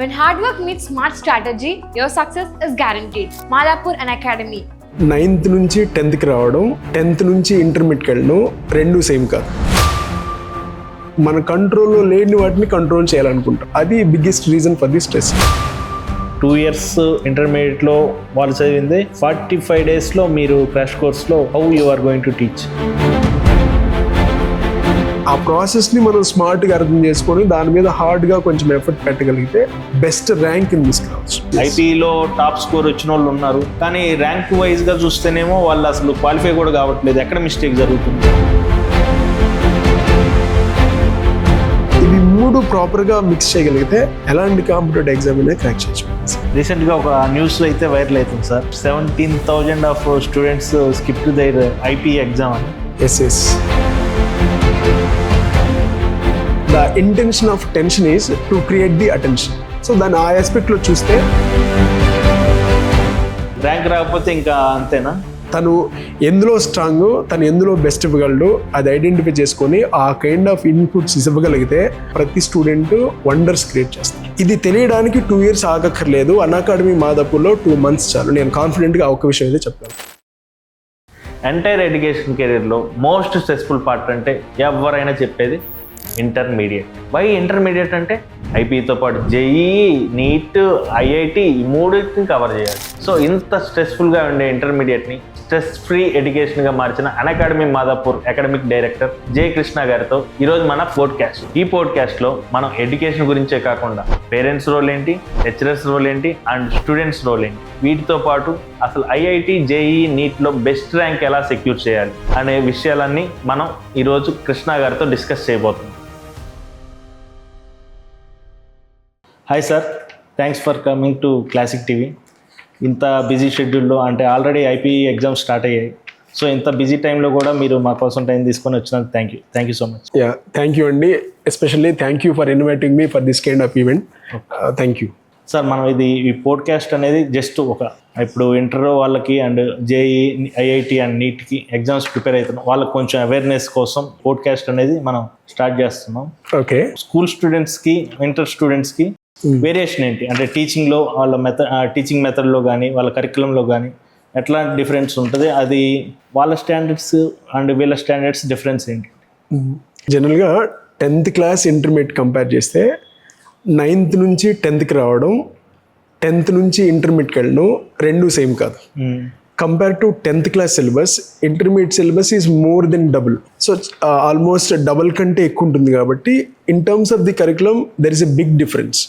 When hard work meets smart strategy, your success is guaranteed. Madhapur and Academy. 9th నుంచి 10th రావడం, 10th నుంచి ఇంటర్మీడియట్కి వెళ్ళడం రెండు same కాదు. మన కంట్రోల్లో లేని వాటిని కంట్రోల్ చేయాలనుకుంటాం. అది biggest reason for the stress. 2 years ఇంటర్మీడియట్లో వాళ్ళు చదివింది 45 daysలో మీరు క్రాష్ కోర్స్లో how you are going to teach. ఆ ప్రాసెస్ని మనం స్మార్ట్గా అర్థం చేసుకొని దాని మీద హార్డ్గా కొంచెం ఎఫర్ట్ పెట్టగలిగితే బెస్ట్ ర్యాంక్ని తీసుకురావచ్చు. ఐపీలో టాప్ స్కోర్ వచ్చిన వాళ్ళు ఉన్నారు, కానీ ర్యాంక్ వైజ్గా చూస్తేనేమో వాళ్ళు అసలు క్వాలిఫై కూడా కావట్లేదు. ఎక్కడ మిస్టేక్ జరుగుతుంది? ఇవి మూడు ప్రాపర్గా మిక్స్ చేయగలిగితే ఎలాంటి కాంపిటేటివ్ ఎగ్జామ్ అయినా క్రాక్ చేయొచ్చు. రీసెంట్గా ఒక న్యూస్ అయితే వైరల్ అవుతుంది sir, 17,000 of students skip to their IP exam అని. Yes. The intention of tension is to create the attention. So దాన్ని ఆ ఆస్పెక్ట్లో చూస్తే ర్యాంక్ రాకపోతే ఇంకా అంతేనా? తను ఎందులో స్ట్రాంగ్, తను ఎందులో బెస్ట్ ఇవ్వగలడు అది ఐడెంటిఫై చేసుకొని ఆ కైండ్ ఆఫ్ ఇన్పుట్స్ ఇవ్వగలిగితే ప్రతి స్టూడెంట్ వండర్స్ క్రియేట్ చేస్తారు. ఇది తెలియడానికి 2 years ఆగక్కర్లేదు. అన్అకాడమీ మాదాపూర్లో 2 months చాలు. నేను కాన్ఫిడెంట్గా ఒక విషయం అయితే చెప్తాను. ఎంటైర్ ఎడ్యుకేషన్ కెరీర్లో మోస్ట్ స్ట్రెస్ఫుల్ పార్ట్ అంటే ఎవరైనా చెప్పేది ఇంటర్మీడియట్. వై ఇంటర్మీడియట్ అంటే ఐపీతో పాటు జేఈ, నీట్, ఐఐటి ఈ మూడింటిని కవర్ చేయాలి. సో ఇంత స్ట్రెస్ఫుల్గా ఉండే ఇంటర్మీడియట్ని స్ట్రెస్ ఫ్రీ ఎడ్యుకేషన్గా మార్చిన అన్అకాడమీ మాదాపూర్ అకాడమిక్ డైరెక్టర్ జే కృష్ణ గారితో ఈరోజు మన పోడ్కాస్ట్. ఈ పోడ్కాస్ట్లో మనం ఎడ్యుకేషన్ గురించే కాకుండా పేరెంట్స్ రోల్ ఏంటి, లెక్చరర్స్ రోల్ ఏంటి అండ్ స్టూడెంట్స్ రోల్ ఏంటి, వీటితో పాటు అసలు ఐఐటి, జేఈ, నీట్లో బెస్ట్ ర్యాంక్ ఎలా సెక్యూర్ చేయాలి అనే విషయాలన్నీ మనం ఈరోజు కృష్ణ గారితో డిస్కస్ చేయబోతున్నాం. Hi sir, thanks for coming to classic TV. ఇంత బిజీ షెడ్యూల్లో అంటే ఆల్రెడీ ఐపీ ఎగ్జామ్స్ స్టార్ట్ అయ్యాయి. సో ఇంత బిజీ టైంలో కూడా మీరు మా కోసం టైం తీసుకొని వచ్చినందుకు thank you so much. Thank you అండి. Especially thank you for inviting me for this kind of event. Thank you sir. మనం ఈ పోడ్కాస్ట్ అనేది జస్ట్ ఇప్పుడు ఇంటర్ వాళ్ళకి అండ్ జేఈ, ఐఐటి అండ్ నీట్కి ఎగ్జామ్స్ ప్రిపేర్ అవుతున్నాం, వాళ్ళకి కొంచెం అవేర్నెస్ కోసం పోడ్కాస్ట్ అనేది మనం స్టార్ట్ చేస్తున్నాం. ఓకే. స్కూల్ స్టూడెంట్స్కి, ఇంటర్ స్టూడెంట్స్కి వేరియేషన్ ఏంటి అంటే టీచింగ్లో వాళ్ళ టీచింగ్ మెథడ్లో కానీ వాళ్ళ కరికులంలో కానీ ఎట్లా డిఫరెన్స్ ఉంటుంది, అది వాళ్ళ స్టాండర్డ్స్ అండ్ వీళ్ళ స్టాండర్డ్స్ డిఫరెన్స్ ఏంటి? జనరల్గా 10th class ఇంటర్మీడియట్ కంపేర్ చేస్తే 9th నుంచి 10th రావడం, 10th నుంచి ఇంటర్మీడియట్కి వెళ్ళడం రెండు సేమ్ కాదు. Compare to 10th class syllabus, intermediate syllabus is more than double. So almost double కంటే ఎక్కువ ఉంటుంది. కాబట్టి in terms of the curriculum there is a big difference.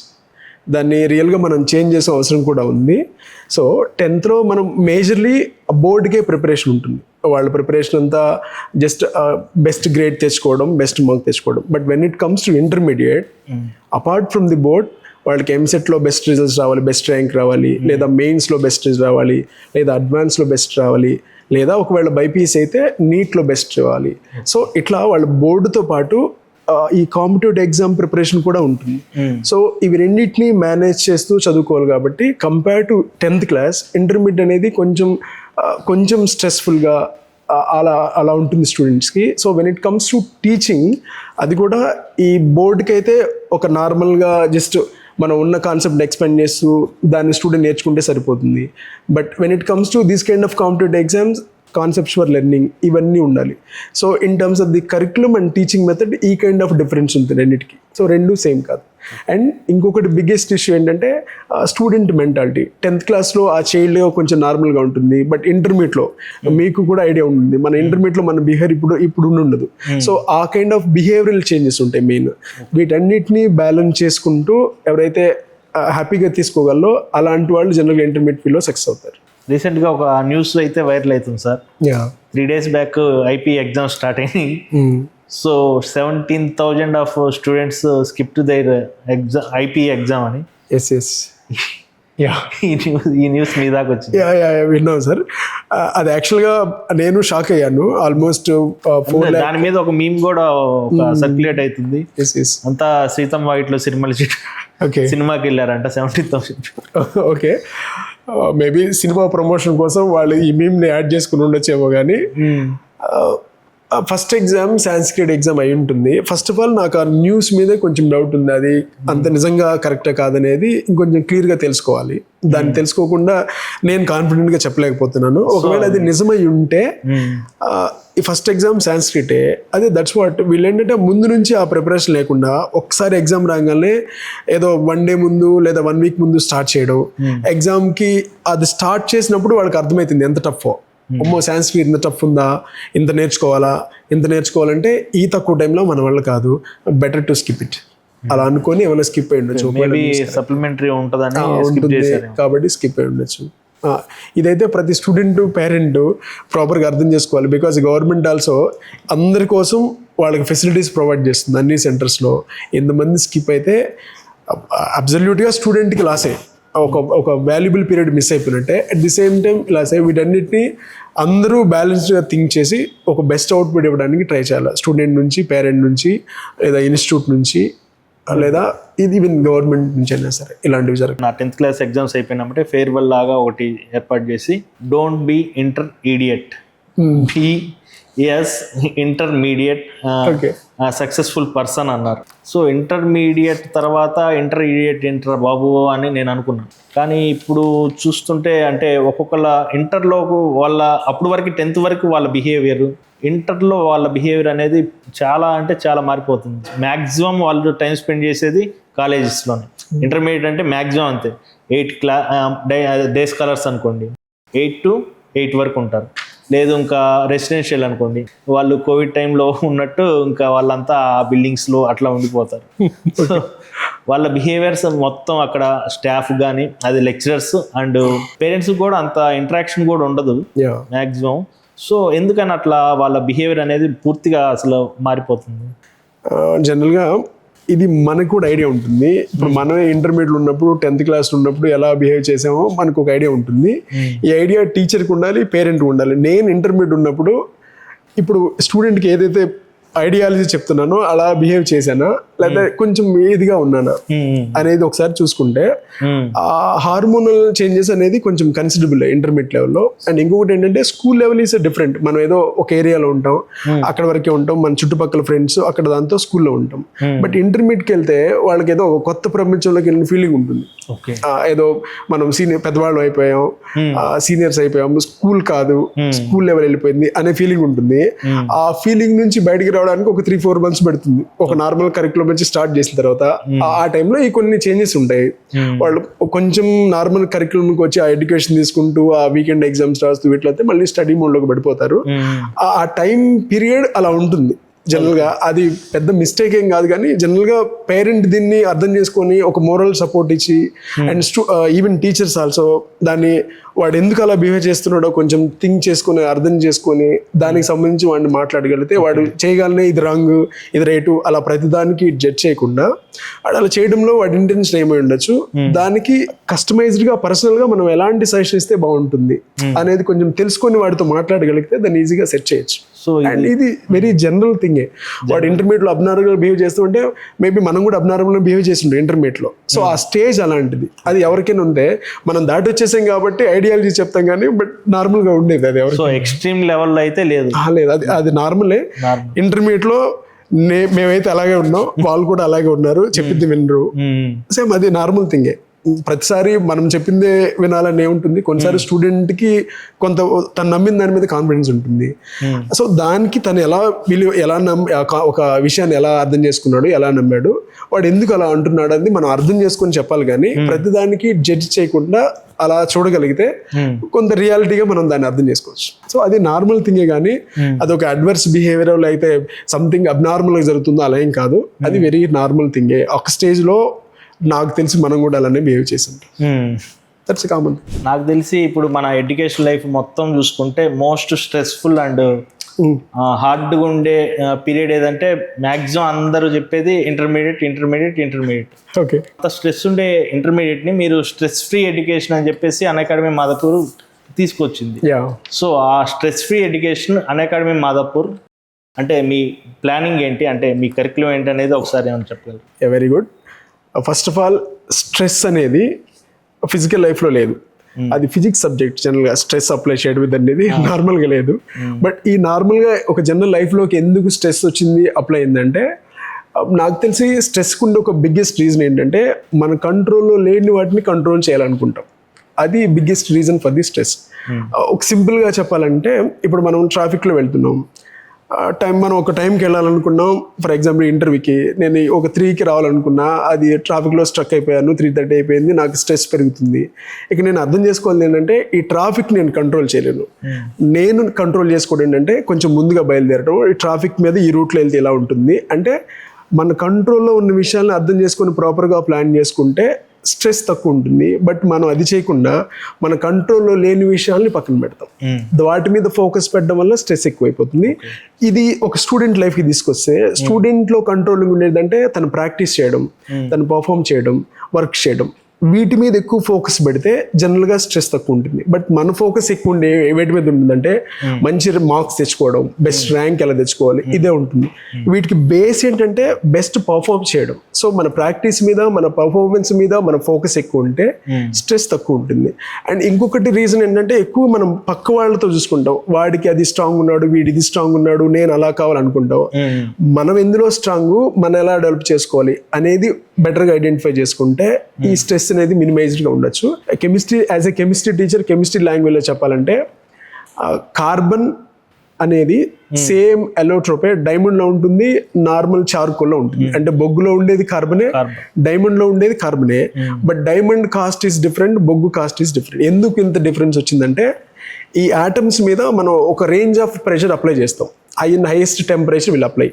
దాన్ని రియల్గా మనం చేంజ్ చేసే అవసరం కూడా ఉంది. సో 10thలో మనం మేజర్లీ బోర్డ్కే ప్రిపరేషన్ ఉంటుంది. వాళ్ళ ప్రిపరేషన్ అంతా జస్ట్ బెస్ట్ గ్రేడ్ తెచ్చుకోవడం, బెస్ట్ మార్క్ తెచ్చుకోవడం. But when it comes to intermediate, apart from the board వాళ్ళకి ఎంసెట్లో బెస్ట్ రిజల్ట్స్ రావాలి, బెస్ట్ ర్యాంక్ రావాలి, లేదా మెయిన్స్లో బెస్ట్ రావాలి, లేదా అడ్వాన్స్లో బెస్ట్ రావాలి, లేదా ఒకవేళ బైపీసీ అయితే నీట్లో బెస్ట్ రావాలి. సో ఇట్లా వాళ్ళ బోర్డుతో పాటు ఈ కాంపిటేటివ్ ఎగ్జామ్ ప్రిపరేషన్ కూడా ఉంటుంది. సో ఇవి రెండింటినీ మేనేజ్ చేస్తూ చదువుకోవాలి. కాబట్టి compare to 10th class, intermediate అనేది కొంచెం స్ట్రెస్ఫుల్గా అలా ఉంటుంది స్టూడెంట్స్కి. So when it comes to teaching, అది కూడా ఈ బోర్డుకి అయితే ఒక నార్మల్గా జస్ట్ మనం ఉన్న కాన్సెప్ట్ ఎక్స్ప్లెయిన్ చేస్తూ దాన్ని స్టూడెంట్ నేర్చుకుంటే సరిపోతుంది. But when it comes to these kind of competitive exams, conceptual learning ఇవన్నీ ఉండాలి. So in terms of the curriculum and teaching method ఈ కైండ్ ఆఫ్ డిఫరెన్స్ ఉంటుంది రెండింటికి. సో రెండు సేమ్ కాదు. అండ్ ఇంకొకటి బిగ్గెస్ట్ ఇష్యూ ఏంటంటే స్టూడెంట్ మెంటాలిటీ. 10th classలో ఆ చైల్డ్ కొంచెం నార్మల్గా ఉంటుంది. బట్ ఇంటర్మీడియట్లో మీకు కూడా ఐడియా ఉంటుంది, మన ఇంటర్మీడియట్లో మన బిహేవియర్ ఇప్పుడు ఉండదు. సో ఆ కైండ్ ఆఫ్ బిహేవియరల్ చేంజెస్ ఉంటాయి మెయిన్. వీటన్నిటిని బ్యాలెన్స్ చేసుకుంటూ ఎవరైతే హ్యాపీగా తీసుకోగలరో అలాంటి వాళ్ళు జనరల్గా ఇంటర్మీడియట్ ఫీల్డ్లో సక్సెస్ అవుతారు. రీసెంట్గా ఒక న్యూస్ అయితే వైరల్ అవుతుంది sir. 3 days back IP exam start అయ్యి, so 17,000 of students skip to their IP exam అని. ఎస్. ఈ న్యూస్ మీ దాకా వచ్చింది. విన్నాం సార్. అది యాక్చువల్గా నేను షాక్ అయ్యాను. ఆల్మోస్ట్ దాని మీద ఒక మీమ్ కూడా సర్క్యులేట్ అవుతుంది. అంతా సీతం వైట్లో సినిమాకి వెళ్ళారంట 17,000. ఓకే. మేబీ సినిమా ప్రమోషన్ కోసం వాళ్ళు ఈ మీమ్ని యాడ్ చేసుకుని ఉండొచ్చేమో. కానీ ఫస్ట్ ఎగ్జామ్ సాంస్క్రిట్ ఎగ్జామ్ అయి ఉంటుంది. ఫస్ట్ ఆఫ్ ఆల్ నాకు ఆ న్యూస్ మీదే కొంచెం డౌట్ ఉంది, అది అంత నిజంగా కరెక్టా కాదనేది ఇంకొంచెం క్లియర్గా తెలుసుకోవాలి. దాన్ని తెలుసుకోకుండా నేను కాన్ఫిడెంట్గా చెప్పలేకపోతున్నాను. ఒకవేళ అది నిజమై ఉంటే ఈ ఫస్ట్ ఎగ్జామ్ సాంస్క్రిటే, అదే దట్స్ వాట్. వీళ్ళు ఏంటంటే ముందు నుంచి ఆ ప్రిపరేషన్ లేకుండా ఒకసారి ఎగ్జామ్ రాగానే ఏదో 1 డే ముందు లేదా 1 వీక్ ముందు స్టార్ట్ చేయడం, ఎగ్జామ్కి అది స్టార్ట్ చేసినప్పుడు వాళ్ళకి అర్థమవుతుంది ఎంత టఫో. అమ్మో సాంస్క్రిట్ ఇంత టఫ్ ఉందా, ఇంత నేర్చుకోవాలంటే ఈ తక్కువ టైంలో మన వల్ల కాదు, బెటర్ టు స్కిప్ ఇట్ అలా అనుకొని ఏమైనా స్కిప్ అయి ఉండొచ్చు. సప్లిమెంటరీ ఉంటుంది కాబట్టి స్కిప్ అయి ఉండొచ్చు. ఇదైతే ప్రతి స్టూడెంట్ పేరెంట్ ప్రాపర్గా అర్థం చేసుకోవాలి. బికాజ్ గవర్నమెంట్ ఆల్సో అందరి కోసం వాళ్ళకి ఫెసిలిటీస్ ప్రొవైడ్ చేస్తుంది అన్ని సెంటర్స్లో. ఎంతమంది స్కిప్ అయితే అబ్సల్యూట్గా స్టూడెంట్కి లాసే, ఒక వాల్యుబుల్ పీరియడ్ మిస్ అయిపోయినట్టే. అట్ ది సేమ్ టైం లాసే. వీటన్నిటిని అందరూ బ్యాలెన్స్డ్గా థింక్ చేసి ఒక బెస్ట్ అవుట్పుట్ ఇవ్వడానికి ట్రై చేయాలి. స్టూడెంట్ నుంచి, పేరెంట్ నుంచి, లేదా ఇన్స్టిట్యూట్ నుంచి, లేదా ఇది ఈవెన్ గవర్నమెంట్ నుంచి అయినా సరే ఇలాంటివి జరుగుతుంది. నా 10th క్లాస్ ఎగ్జామ్స్ అయిపోయినప్పుడే ఫేర్వెల్ లాగా ఒకటి ఏర్పాటు చేసి don't be intermediate, be as intermediate successful person అన్నారు. సో ఇంటర్మీడియట్ తర్వాత ఇంటర్ బాబు అని నేను అనుకున్నాను. కానీ ఇప్పుడు చూస్తుంటే అంటే ఒక్కొక్కళ్ళ ఇంటర్లో వాళ్ళ అప్పుడు వరకు 10th వరకు వాళ్ళ బిహేవియర్, ఇంటర్లో వాళ్ళ బిహేవియర్ అనేది చాలా అంటే చాలా మారిపోతుంది. మ్యాక్సిమం వాళ్ళు టైం స్పెండ్ చేసేది కాలేజెస్లోనే. ఇంటర్మీడియట్ అంటే మ్యాక్సిమం అంతే 8 డే స్కాలర్స్ అనుకోండి, 8 to 8 వరకు ఉంటారు. లేదు ఇంకా రెసిడెన్షియల్ అనుకోండి, వాళ్ళు కోవిడ్ టైంలో ఉన్నట్టు ఇంకా వాళ్ళంతా ఆ బిల్డింగ్స్లో అట్లా ఉండిపోతారు. సో వాళ్ళ బిహేవియర్స్ మొత్తం అక్కడ స్టాఫ్ కానీ, అది లెక్చరర్స్ అండ్ పేరెంట్స్ కూడా అంత ఇంటరాక్షన్ కూడా ఉండదు మ్యాక్సిమం. సో ఎందుకని అట్లా వాళ్ళ బిహేవియర్ అనేది పూర్తిగా అసలు మారిపోతుంది? జనరల్గా ఇది మనకు కూడా ఐడియా ఉంటుంది. ఇప్పుడు మనమే ఇంటర్మీడియట్ ఉన్నప్పుడు 10th క్లాస్ ఉన్నప్పుడు ఎలా బిహేవ్ చేసామో మనకు ఒక ఐడియా ఉంటుంది. ఈ ఐడియా టీచర్కి ఉండాలి, పేరెంట్కి ఉండాలి. నేను ఇంటర్మీడియట్ ఉన్నప్పుడు ఇప్పుడు స్టూడెంట్కి ఏదైతే ఐడియాలజీ చెప్తున్నానో అలా బిహేవ్ చేశానా లేదా కొంచెం ఏదిగా ఉన్నానా అనేది ఒకసారి చూసుకుంటే ఆ హార్మోనల్ చేంజెస్ అనేది కొంచెం కన్సిడరబుల్ ఇంటర్మీడియట్ లెవెల్లో. అండ్ ఇంకొకటి ఏంటంటే స్కూల్ లెవెల్ ఈస్ డిఫరెంట్. మనం ఏదో ఒక ఏరియాలో ఉంటాం, అక్కడ వరకే ఉంటాం, మన చుట్టుపక్కల ఫ్రెండ్స్ అక్కడ దాంతో స్కూల్లో ఉంటాం. బట్ ఇంటర్మీడియట్కి వెళ్తే వాళ్ళకి ఏదో కొత్త ప్రపంచంలోకి వెళ్ళిన ఫీలింగ్ ఉంటుంది. ఏదో మనం పెద్దవాళ్ళం అయిపోయాం, సీనియర్స్ అయిపోయాం, స్కూల్ కాదు స్కూల్ లెవెల్ వెళ్ళిపోయింది అనే ఫీలింగ్ ఉంటుంది. ఆ ఫీలింగ్ నుంచి బయటికి రావడానికి ఒక 3-4 months పడుతుంది. ఒక నార్మల్ కరికులం నుంచి స్టార్ట్ చేసిన తర్వాత ఆ టైంలో ఈ కొన్ని చేంజెస్ ఉంటాయి. వాళ్ళు కొంచెం నార్మల్ కరికులంకి వచ్చి ఆ ఎడ్యుకేషన్ తీసుకుంటూ ఆ వీకెండ్ ఎగ్జామ్స్ రాస్తూ ఇట్లయితే మళ్ళీ స్టడీ మోడ్లోకి పడిపోతారు. ఆ టైం పీరియడ్ అలా ఉంటుంది. జనరల్గా అది పెద్ద మిస్టేక్ ఏం కాదు, కానీ జనరల్గా పేరెంట్ దీన్ని అర్థం చేసుకొని ఒక మోరల్ సపోర్ట్ ఇచ్చి అండ్ ఈవెన్ టీచర్స్ ఆల్సో దాన్ని వాడు ఎందుకు అలా బిహేవ్ చేస్తున్నాడో కొంచెం థింక్ చేసుకొని అర్థం చేసుకొని దానికి సంబంధించి వాడిని మాట్లాడగలిగితే వాడు చేయగలనే ఇది రాంగ్ ఇది రైటు అలా ప్రతిదానికి జడ్జ్ చేయకుండా వాడు అలా చేయడంలో వాడి ఇంటెన్షన్ ఏమై ఉండొచ్చు, దానికి కస్టమైజ్డ్గా పర్సనల్గా మనం ఎలాంటి సజెషన్ ఇస్తే బాగుంటుంది అనేది కొంచెం తెలుసుకొని వాడితో మాట్లాడగలిగితే దాన్ని ఈజీగా సెట్ చేయొచ్చు. సో అండ్ ఇది వెరీ జనరల్ థింగే. వాడు ఇంటర్మీడియట్లో అబ్నార్మల్గా బిహేవ్ చేస్తుంటే మేబీ మనం కూడా అబ్నార్మల్గా బిహేవ్ చేస్తుంటాం ఇంటర్మీడియట్లో. సో ఆ స్టేజ్ అలాంటిది, అది ఎవరికైనా ఉంటే మనం దాటి వచ్చేసాం కాబట్టి ఐడియాలజీ చెప్తాం కానీ బట్ నార్మల్గా ఉండేది అది ఎవరు. సో ఎక్స్ట్రీమ్ లెవెల్లో అయితే లేదు, అది నార్మలే. ఇంటర్మీడియట్లో మేమైతే అలాగే ఉన్నాం, వాళ్ళు కూడా అలాగే ఉన్నారు, చెప్పింది వినరు. సేమ్ అది నార్మల్ థింగే. ప్రతిసారి మనం చెప్పిందే వినాలని ఏముంటుంది, కొన్నిసారి స్టూడెంట్కి కొంత తను నమ్మిన దాని మీద కాన్ఫిడెన్స్ ఉంటుంది. సో దానికి తను ఎలా ఒక విషయాన్ని ఎలా అర్థం చేసుకున్నాడు, ఎలా నమ్మాడు, వాడు ఎందుకు అలా అంటున్నాడు అని మనం అర్థం చేసుకొని చెప్పాలి. కానీ ప్రతిదానికి జడ్జ్ చేయకుండా అలా చూడగలిగితే కొంత రియాలిటీగా మనం దాన్ని అర్థం చేసుకోవచ్చు. సో అది నార్మల్ థింగే, కానీ అదొక అడ్వర్స్ బిహేవియర్ అయితే సంథింగ్ అబ్నార్మల్గా జరుగుతుందో అలా ఏం కాదు, అది వెరీ నార్మల్ థింగే. ఒక స్టేజ్లో నాకు తెలిసి మనం కూడా అలానే బిహేవ్ చేసాం. That's common. నాకు తెలిసి ఇప్పుడు మన ఎడ్యుకేషన్ లైఫ్ మొత్తం చూసుకుంటే మోస్ట్ స్ట్రెస్ఫుల్ అండ్ హార్డ్గా ఉండే పీరియడ్ ఏదంటే మ్యాక్సిమం అందరూ చెప్పేది ఇంటర్మీడియట్. ఓకే. అంత స్ట్రెస్ ఉండే ఇంటర్మీడియట్ని మీరు స్ట్రెస్ ఫ్రీ ఎడ్యుకేషన్ అని చెప్పేసి అన్అకాడమీ మాదాపూర్ తీసుకొచ్చింది. సో ఆ stress free education Unacademy Madhapur అంటే మీ ప్లానింగ్ ఏంటి, అంటే మీ కరికులం ఏంటి అనేది ఒకసారి ఏమైనా చెప్పగలరు? Very good. First of all stress అనేది ఫిజికల్ లైఫ్లో లేదు, అది ఫిజిక్స్ సబ్జెక్ట్. జనరల్గా స్ట్రెస్ అప్లై చేయడం అనేది నార్మల్గా లేదు. బట్ ఈ నార్మల్గా ఒక జనరల్ లైఫ్లోకి ఎందుకు స్ట్రెస్ వచ్చింది అప్లై అయిందంటే, నాకు తెలిసి స్ట్రెస్కి ఉండే ఒక బిగ్గెస్ట్ రీజన్ ఏంటంటే మన కంట్రోల్లో లేని వాటిని కంట్రోల్ చేయాలనుకుంటాం. అది biggest reason for the stress. ఒక సింపుల్గా చెప్పాలంటే, ఇప్పుడు మనం ట్రాఫిక్లో వెళ్తున్నాం, మనం ఒక టైంకి వెళ్ళాలనుకున్నాం. ఫర్ ఎగ్జాంపుల్ ఇంటర్వ్యూకి నేను ఒక 3కి రావాలనుకున్నా, అది ట్రాఫిక్లో స్ట్రక్ అయిపోయాను, 3:30 అయిపోయింది, నాకు స్ట్రెస్ పెరుగుతుంది. ఇక నేను అర్థం చేసుకోవాలి ఏంటంటే, ఈ ట్రాఫిక్ నేను కంట్రోల్ చేయలేను. నేను కంట్రోల్ చేసుకోవడం ఏంటంటే కొంచెం ముందుగా బయలుదేరడం, ఈ ట్రాఫిక్ మీద ఈ రూట్లో వెళ్తే ఎలా ఉంటుంది అంటే, మన కంట్రోల్లో ఉన్న విషయాలను అర్థం చేసుకొని ప్రాపర్గా ప్లాన్ చేసుకుంటే స్ట్రెస్ తక్కువ ఉంటుంది. బట్ మనం అది చేయకుండా మన కంట్రోల్లో లేని విషయాల్ని పక్కన పెడతాం. వాటి మీద ఫోకస్ పెట్టడం వల్ల స్ట్రెస్ ఎక్కువైపోతుంది. ఇది ఒక స్టూడెంట్ లైఫ్కి తీసుకొస్తే, స్టూడెంట్లో కంట్రోలింగ్ ఉండేదంటే తను ప్రాక్టీస్ చేయడం, తను పర్ఫామ్ చేయడం, వర్క్ చేయడం, వీటి మీద ఎక్కువ ఫోకస్ పెడితే జనరల్గా స్ట్రెస్ తక్కువ ఉంటుంది. బట్ మన ఫోకస్ ఎక్కువ ఉండే వేటి మీద ఉంటుందంటే మంచి మార్క్స్ తెచ్చుకోవడం, బెస్ట్ ర్యాంక్ ఎలా తెచ్చుకోవాలి, ఇదే ఉంటుంది. వీటికి బేస్ ఏంటంటే బెస్ట్ పర్ఫామ్ చేయడం. సో మన ప్రాక్టీస్ మీద, మన పర్ఫార్మెన్స్ మీద మన ఫోకస్ ఎక్కువ ఉంటే స్ట్రెస్ తక్కువ ఉంటుంది. అండ్ ఇంకొకటి రీజన్ ఏంటంటే, ఎక్కువ మనం పక్క వాళ్ళతో చూసుకుంటాం. వాడికి అది స్ట్రాంగ్ ఉన్నాడు, వీడిది స్ట్రాంగ్ ఉన్నాడు, నేను అలా కావాలనుకుంటాం. మనం ఎందులో స్ట్రాంగ్, మనం ఎలా డెవలప్ చేసుకోవాలి అనేది బెటర్గా ఐడెంటిఫై చేసుకుంటే ఈ స్ట్రెస్ అనేది మినిమైజ్డ్గా ఉండొచ్చు. Chemistry, as a chemistry teacher, chemistry లాంగ్వేజ్లో చెప్పాలంటే, కార్బన్ అనేది సేమ్ ఎలోట్రోపే డైమండ్లో ఉంటుంది, నార్మల్ చార్కోల్లో ఉంటుంది. అంటే బొగ్గులో ఉండేది కార్బనే, డైమండ్లో ఉండేది కార్బనే. But diamond cost is different, బొగ్గు కాస్ట్ ఈస్ డిఫరెంట్. ఎందుకు ఇంత డిఫరెన్స్ వచ్చిందంటే, ఈ ఆటమ్స్ మీద మనం ఒక రేంజ్ ఆఫ్ ప్రెషర్ అప్లై చేస్తాం. Highest temperature will apply.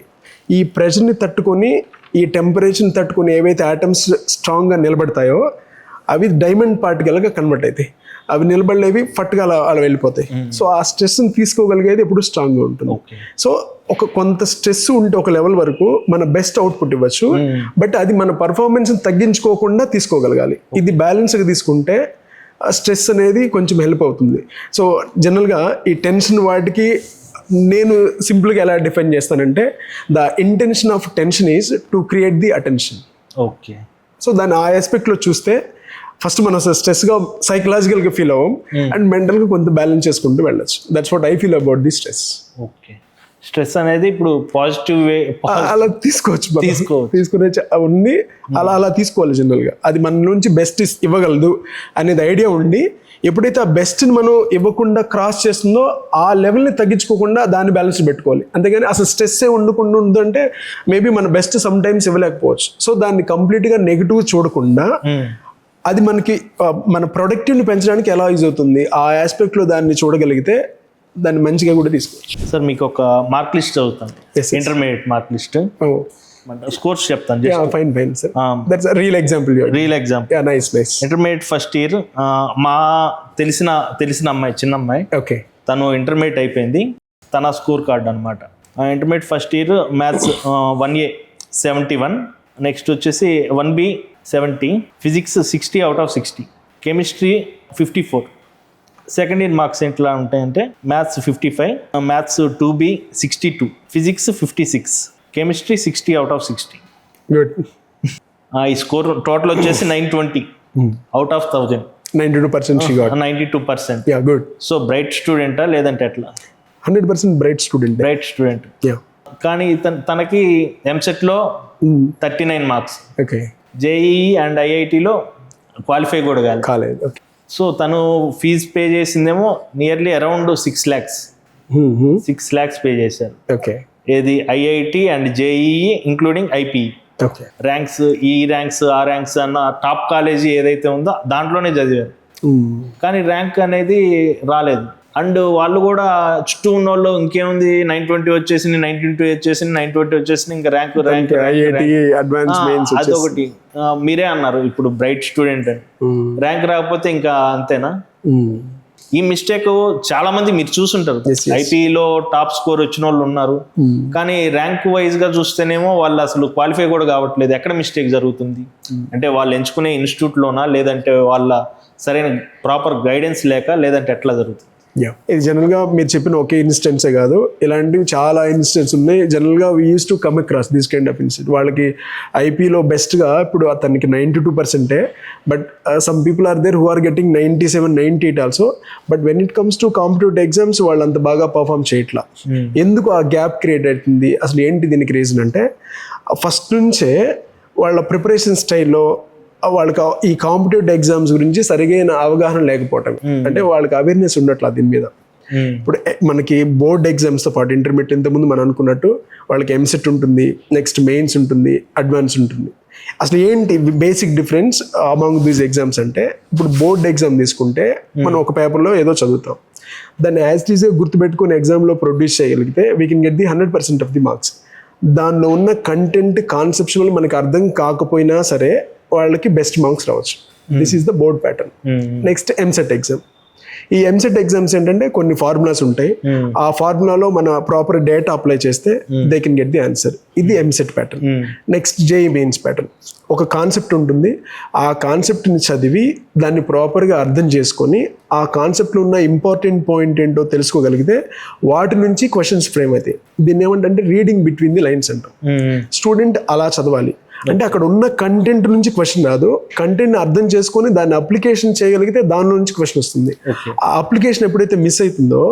ఈ ప్రెషర్ని తట్టుకొని, ఈ టెంపరేచర్ని తట్టుకొని ఏవైతే ఆటమ్స్ స్ట్రాంగ్గా నిలబడతాయో అవి డైమండ్ పార్టికల్గా కన్వర్ట్ అవుతాయి. అవి నిలబడలేవి ఫట్గా అలా వెళ్ళిపోతాయి. సో ఆ స్ట్రెస్ని తీసుకోగలిగేది ఎప్పుడు స్ట్రాంగ్గా ఉంటుంది. సో కొంత స్ట్రెస్ ఉంటే ఒక లెవెల్ వరకు మన బెస్ట్ అవుట్పుట్ ఇవ్వచ్చు. బట్ అది మన పర్ఫార్మెన్స్ని తగ్గించుకోకుండా తీసుకోగలగాలి. ఇది బ్యాలెన్స్గా తీసుకుంటే స్ట్రెస్ అనేది కొంచెం హెల్ప్ అవుతుంది. సో జనరల్గా ఈ టెన్షన్ వాటికి నేను సింపుల్గా ఎలా డిఫైన్ చేస్తానంటే, the intention of tension is to create the attention. Okay. So దాన్ని ఆ ఆస్పెక్ట్లో చూస్తే ఫస్ట్ మనం స్ట్రెస్గా సైకలాజికల్గా ఫీల్ అవ్వం, అండ్ మెంటల్గా కొంత బ్యాలెన్స్ చేసుకుంటూ వెళ్ళచ్చు. That's what I feel about the stress. Okay. Stress అనేది ఇప్పుడు పాజిటివ్ వే అలా తీసుకునే ఉంది, అలా తీసుకోవాలి. జనరల్గా అది మన నుంచి బెస్ట్ ఇవ్వగలదు అనేది ఐడియా ఉండి, ఎప్పుడైతే ఆ బెస్ట్ని మనం ఇవ్వకుండా క్రాస్ చేస్తుందో ఆ లెవెల్ని తగ్గించుకోకుండా దాన్ని బ్యాలెన్స్ పెట్టుకోవాలి. అంతేగాని అసలు స్ట్రెస్సే ఉండకుండా ఉందంటే మేబీ మన బెస్ట్ సమ్ టైమ్స్ ఇవ్వలేకపోవచ్చు. సో దాన్ని కంప్లీట్గా నెగిటివ్ చూడకుండా అది మనకి మన ప్రొడక్టివ్ని పెంచడానికి ఎలా యూజ్ అవుతుంది ఆ ఆస్పెక్ట్లో దాన్ని చూడగలిగితే దాన్ని మంచిగా కూడా తీసుకోవచ్చు. సార్ మీకు ఒక మార్క్ లిస్ట్ చదువుతాను, ఇంటర్మీడియట్ మార్క్ లిస్ట్, స్కోర్స్ చెప్తాను. Fine sir, that's real example. Nice. Intermediate first year మా తెలిసిన అమ్మాయి, చిన్న అమ్మాయి, ఓకే, తను ఇంటర్మీడియట్ అయిపోయింది. తన స్కోర్ కార్డ్ అనమాట. Intermediate first year maths 1A 71, next వచ్చేసి 1B 70, physics 60 out of 60, chemistry 54. Second year marks ఎట్లా ఉంటాయంటే, maths 55, maths 2B 62, physics 56, chemistry 60 out of 60. Good. ఈ స్కోర్ టోటల్ వచ్చేసి 920 out of 1000. 92% she got. 92%. Yeah, good. So bright స్టూడెంటా లేదంటే ఎట్లా? 100% bright student. Yeah. కానీ తనకి ఎంసెట్లో 39 మార్క్స్, ఓకే, జేఈ అండ్ ఐఐటిలో క్వాలిఫై కూడా కాలేదు. ఓకే. సో తను ఫీజు పే చేసిందేమో nearly around 6 lakhs. 6 lakhs pay చేశారు. ఓకే. ఏది IIT and JEE including IPE. Okay. Ranks, ఈ ర్యాంక్స్, ఆ ర్యాంక్స్ అన్న టాప్ కాలేజీ ఏదైతే ఉందో దాంట్లోనే చదివారు. కానీ ర్యాంక్ అనేది రాలేదు. అండ్ వాళ్ళు కూడా చుట్టూ ఉన్న వాళ్ళు ఇంకేముంది 920 వచ్చేసింది, 922 వచ్చేసింది, 920 వచ్చేసింది, ఇంకా ర్యాంక్ అదొకటి. మీరే అన్నారు ఇప్పుడు బ్రైట్ స్టూడెంట్ అని, ర్యాంక్ రాకపోతే ఇంకా అంతేనా? ఈ మిస్టేక్ చాలా మంది మీరు చూసుంటారు. ఐపీలో టాప్ స్కోర్ వచ్చిన వాళ్ళు ఉన్నారు, కానీ ర్యాంక్ వైజ్ గా చూస్తేనేమో వాళ్ళు అసలు క్వాలిఫై కూడా కావట్లేదు. ఎక్కడ మిస్టేక్ జరుగుతుంది అంటే, వాళ్ళు ఎంచుకునే ఇన్స్టిట్యూట్ లోనా, లేదంటే వాళ్ళ సరైన ప్రాపర్ గైడెన్స్ లేక, లేదంటే ఎట్లా జరుగుతుంది? ఇది జనరల్గా మీరు చెప్పిన ఒకే ఇన్స్టెన్సే కాదు, ఇలాంటివి చాలా ఇన్స్టెన్స్ ఉన్నాయి. జనరల్గా we use to come across this kind of incident. వాళ్ళకి ఐపీలో బెస్ట్గా ఇప్పుడు అతనికి 92%, but some people are there who are getting 97, 98 also. But when it comes to competitive exams వాళ్ళు అంత బాగా పర్ఫామ్ చేయట్లా. ఎందుకు ఆ గ్యాప్ క్రియేట్ అవుతుంది, అసలు ఏంటి దీనికి రీజన్ అంటే, ఫస్ట్ నుంచే వాళ్ళ ప్రిపరేషన్ స్టైల్లో వాళ్ళకి ఈ కాంపిటేటివ్ ఎగ్జామ్స్ గురించి సరిగైన అవగాహన లేకపోవటం, అంటే వాళ్ళకి అవేర్నెస్ ఉండట్లా దీని మీద. ఇప్పుడు మనకి బోర్డ్ ఎగ్జామ్స్తో పాటు ఇంటర్మీడియట్ ఇంతకుముందు మనం అనుకున్నట్టు వాళ్ళకి ఎంసెట్ ఉంటుంది, నెక్స్ట్ మెయిన్స్ ఉంటుంది, అడ్వాన్స్ ఉంటుంది. అసలు ఏంటి basic difference among these exams అంటే, ఇప్పుడు బోర్డ్ ఎగ్జామ్ తీసుకుంటే మనం ఒక పేపర్లో ఏదో చదువుతాం, దాన్ని యాజ్ ఇట్ ఈస్గా గుర్తుపెట్టుకుని ఎగ్జామ్లో ప్రొడ్యూస్ చేయగలిగితే we can get the 100% of the marks. దానిలో ఉన్న కంటెంట్ కాన్సెప్చువల్ మనకి అర్థం కాకపోయినా సరే వాళ్ళకి బెస్ట్ మార్క్స్ రావచ్చు. This is the board pattern. Next EAMCET exam. ఈ ఎంసెట్ ఎగ్జామ్స్ ఏంటంటే కొన్ని ఫార్ములాస్ ఉంటాయి, ఆ ఫార్ములాలో మన ప్రాపర్ డేటా అప్లై చేస్తే they can get the answer. ఇది EAMCET pattern. Next JEE mains pattern. ఒక కాన్సెప్ట్ ఉంటుంది, ఆ కాన్సెప్ట్ని చదివి దాన్ని ప్రాపర్గా అర్థం చేసుకొని ఆ కాన్సెప్ట్లో ఉన్న ఇంపార్టెంట్ పాయింట్ ఏంటో తెలుసుకోగలిగితే వాటి నుంచి క్వశ్చన్స్ ఫ్రేమ్ అవుతాయి. దీన్ని ఏమంటే రీడింగ్ బిట్వీన్ ది లైన్స్ అంటాం. స్టూడెంట్ అలా చదవాలి, అంటే అక్కడ ఉన్న కంటెంట్ నుంచి క్వశ్చన్ రాదు, కంటెంట్ అర్థం చేసుకొని దాన్ని అప్లికేషన్ చేయగలిగితే దానిలో నుంచి క్వశ్చన్ వస్తుంది. ఆ అప్లికేషన్ ఎప్పుడైతే మిస్ అవుతుందో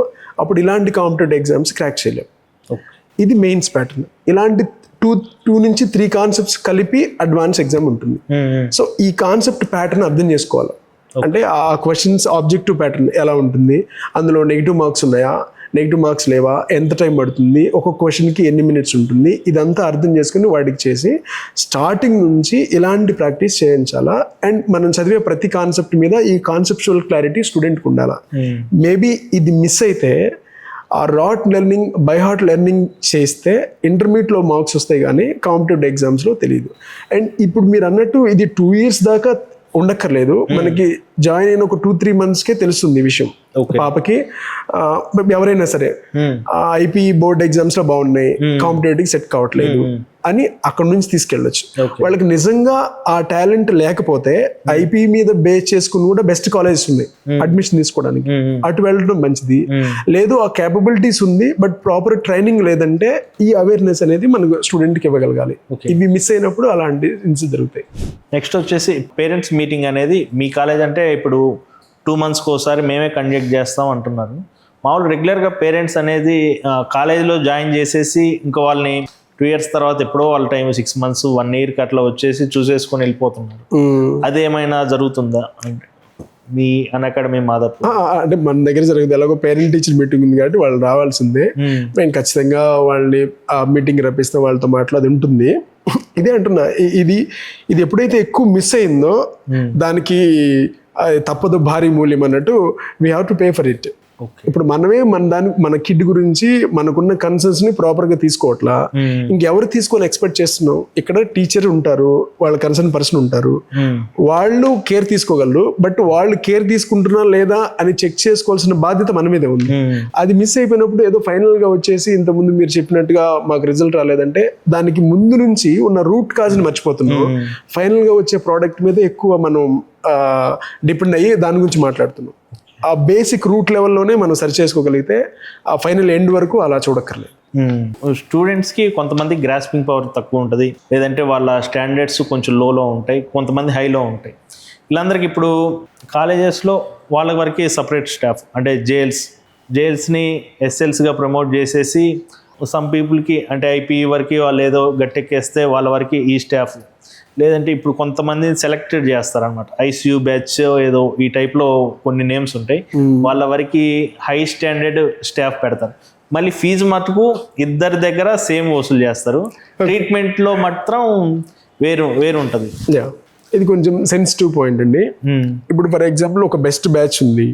అప్పుడు ఇలాంటి కాంపిటేటివ్ ఎగ్జామ్స్ క్రాక్ చేయలేము. ఇది మెయిన్స్ ప్యాటర్న్. ఇలాంటి 2 నుంచి 3 కాన్సెప్ట్స్ కలిపి అడ్వాన్స్ ఎగ్జామ్ ఉంటుంది. సో ఈ కాన్సెప్ట్ ప్యాటర్న్ అర్థం చేసుకోవాలి. అంటే ఆ క్వశ్చన్స్ ఆబ్జెక్టివ్ ప్యాటర్న్ ఎలా ఉంటుంది, అందులో నెగిటివ్ మార్క్స్ ఉన్నాయా, నెగిటివ్ మార్క్స్ లేవా, ఎంత టైం పడుతుంది, ఒక్కొక్క క్వశ్చన్కి ఎన్ని మినిట్స్ ఉంటుంది, ఇదంతా అర్థం చేసుకుని వాడికి చేసి స్టార్టింగ్ నుంచి ఇలాంటి ప్రాక్టీస్ చేయించాలా. అండ్ మనం చదివే ప్రతి కాన్సెప్ట్ మీద ఈ కాన్సెప్చువల్ క్లారిటీ స్టూడెంట్కి ఉండాలా. మేబీ ఇది మిస్ అయితే ఆ rote learning, by heart learning చేస్తే ఇంటర్మీడియట్లో మార్క్స్ వస్తాయి కానీ కాంపిటేటివ్ ఎగ్జామ్స్లో తెలియదు. అండ్ ఇప్పుడు మీరు అన్నట్టు ఇది 2 years దాకా ఉండక్కర్లేదు, మనకి జాయిన్ అయిన ఒక 2-3 monthsకే తెలుస్తుంది ఈ విషయం. పాపకి ఎవరైనా సరే ఐపీ బోర్డ్ ఎగ్జామ్స్ లో బాగున్నాయి, కాంపిటేటివ్ సెట్ కావట్లేదు అని అక్కడ నుంచి తీసుకెళ్ళొచ్చు. వాళ్ళకి నిజంగా ఆ టాలెంట్ లేకపోతే ఐపీ మీద బేస్ చేసుకుని కూడా బెస్ట్ కాలేజెస్ ఉన్నాయి అడ్మిషన్ తీసుకోవడానికి, అటు వెళ్ళడం మంచిది. లేదు ఆ కేపబిలిటీస్ ఉంది బట్ ప్రాపర్ ట్రైనింగ్ లేదంటే ఈ అవేర్నెస్ అనేది మనకు స్టూడెంట్కి ఇవ్వగలగాలి. ఇవి మిస్ అయినప్పుడు అలాంటి ఇన్సిడెంట్స్ జరుగుతాయి. నెక్స్ట్ వచ్చేసి పేరెంట్స్ మీటింగ్ అనేది మీ కాలేజ్ అంటే ఇప్పుడు 2 monthsకి ఒకసారి మేమే కండక్ట్ చేస్తాం అంటున్నారు. మామూలు రెగ్యులర్గా పేరెంట్స్ అనేది కాలేజీలో జాయిన్ చేసేసి ఇంకా వాళ్ళని 2 years తర్వాత ఎప్పుడో వాళ్ళ టైం 6 months 1 yearకి అట్లా వచ్చేసి చూసేసుకొని వెళ్ళిపోతున్నారు. అదేమైనా జరుగుతుందా అంటే మీ అకాడమీ మాదాపూర్? అంటే మన దగ్గర జరుగుతుంది, ఎలాగో పేరెంట్ టీచర్ మీటింగ్ ఉంది కాబట్టి వాళ్ళు రావాల్సిందే. మేము ఖచ్చితంగా వాళ్ళని ఆ మీటింగ్ రప్పిస్తే వాళ్ళతో మాట్లాడి ఉంటుంది. ఇదే అంటున్నా, ఇది ఎప్పుడైతే ఎక్కువ మిస్ అయిందో దానికి తప్పదు భారీ మూల్యం అన్నట్టు we have to pay for it. ఇప్పుడు మనమే మన కిడ్ గురించి మనకున్న కన్సర్న్స్ ని ప్రాపర్ గా తీసుకోవట్లా, ఇంకెవరు తీసుకొని ఎక్స్పెక్ట్ చేస్తున్నాం. ఇక్కడ టీచర్ ఉంటారు, వాళ్ళ కన్సర్న్ పర్సన్ ఉంటారు, వాళ్ళు కేర్ తీసుకోగలరు. బట్ వాళ్ళు కేర్ తీసుకుంటున్నా లేదా అని చెక్ చేసుకోవాల్సిన బాధ్యత మన మీదే ఉంది. అది మిస్ అయిపోయినప్పుడు ఏదో ఫైనల్ గా వచ్చేసి ఇంతకుముందు మీరు చెప్పినట్టుగా మాకు రిజల్ట్ రాలేదంటే దానికి ముందు నుంచి ఉన్న రూట్ కాజ్ ని మర్చిపోతున్నాం. ఫైనల్ గా వచ్చే ప్రోడక్ట్ మీద ఎక్కువ మనం డిపెండ్ అయ్యి దాని గురించి మాట్లాడుతున్నాం. ఆ బేసిక్ రూట్ లెవెల్లోనే మనం సెర్చ్ చేసుకోగలిగితే ఆ ఫైనల్ ఎండ్ వరకు అలా చూడక్కర్లేదు. స్టూడెంట్స్కి కొంతమంది గ్రాస్పింగ్ పవర్ తక్కువ ఉంటుంది, లేదంటే వాళ్ళ స్టాండర్డ్స్ కొంచెం లోలో ఉంటాయి, కొంతమంది హైలో ఉంటాయి. వీళ్ళందరికీ ఇప్పుడు కాలేజెస్లో వాళ్ళ వరకు సపరేట్ స్టాఫ్ అంటే జేఎల్స్ని ఎస్ఎల్స్గా ప్రమోట్ చేసేసి సమ్ పీపుల్కి అంటే ఐపీ వరకు వాళ్ళు ఏదో గట్టెక్కేస్తే వాళ్ళ వరకు ఈ స్టాఫ్, లేదంటే ఇప్పుడు కొంతమందిని సెలెక్టెడ్ చేస్తారనమాట, ఐసీయూ బ్యాచ్ ఏదో ఈ టైప్లో కొన్ని నేమ్స్ ఉంటాయి. వాళ్ళ వరకు హై స్టాండర్డ్ స్టాఫ్ పెడతారు. మళ్ళీ ఫీజు మటుకు ఇద్దరి దగ్గర సేమ్ వసూలు చేస్తారు, ట్రీట్మెంట్లో మాత్రం వేరు ఉంటుంది. ఇది కొంచెం సెన్సిటివ్ పాయింట్ అండి. ఇప్పుడు ఫర్ ఎగ్జాంపుల్ ఒక బెస్ట్ బ్యాచ్ ఉంది,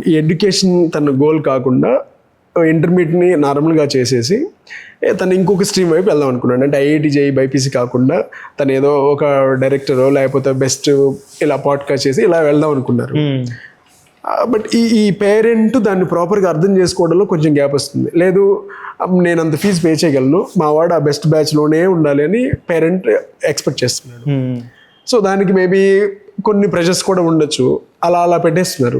ఈ ఎడ్యుకేషన్ తన గోల్ కాకుండా ఇంటర్మీడియట్ని నార్మల్గా చేసేసి తను ఇంకొక స్ట్రీమ్ వైపు వెళ్దాం అనుకున్నాడు. అంటే ఐఐటి జేఈ బైపీసీ కాకుండా తను ఏదో ఒక డైరెక్టరో లేకపోతే బెస్ట్ ఇలా పాడ్కాస్ట్ చేసి ఇలా వెళ్దాం అనుకున్నారు. బట్ ఈ పేరెంట్ దాన్ని ప్రాపర్గా అర్థం చేసుకోవడంలో కొంచెం గ్యాప్ వస్తుంది. లేదు నేను అంత ఫీజు పే చేయగలను, మా వాడు ఆ బెస్ట్ బ్యాచ్లోనే ఉండాలి అని పేరెంట్ ఎక్స్పెక్ట్ చేస్తున్నాడు. సో దానికి మేబీ కొన్ని ప్రెషర్స్ కూడా ఉండొచ్చు. అలా అలా పెట్టేస్తున్నారు.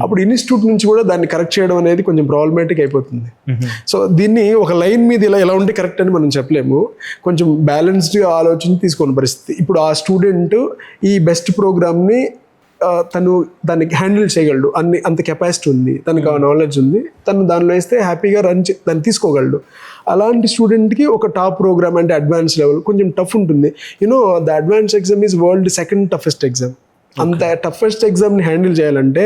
అప్పుడు ఇన్స్టిట్యూట్ నుంచి కూడా దాన్ని కరెక్ట్ చేయడం అనేది కొంచెం ప్రాబ్లమేటిక్ అయిపోతుంది. సో దీన్ని ఒక లైన్ మీద ఇలా ఉంటే కరెక్ట్ అని మనం చెప్పలేము. కొంచెం బ్యాలెన్స్డ్గా ఆలోచించి తీసుకోని పరిస్థితి. ఇప్పుడు ఆ స్టూడెంట్ ఈ బెస్ట్ ప్రోగ్రామ్ని తను దాన్ని హ్యాండిల్ చేయగలడు, అంత కెపాసిటీ ఉంది, తనకు ఆ నాలెడ్జ్ ఉంది, తను దానిలో వేస్తే హ్యాపీగా దాన్ని తీసుకోగలడు. అలాంటి స్టూడెంట్కి ఒక టాప్ ప్రోగ్రామ్ అంటే అడ్వాన్స్ లెవెల్ కొంచెం టఫ్ ఉంటుంది. The advance exam is world second toughest exam. అంత టఫెస్ట్ ఎగ్జామ్ని హ్యాండిల్ చేయాలంటే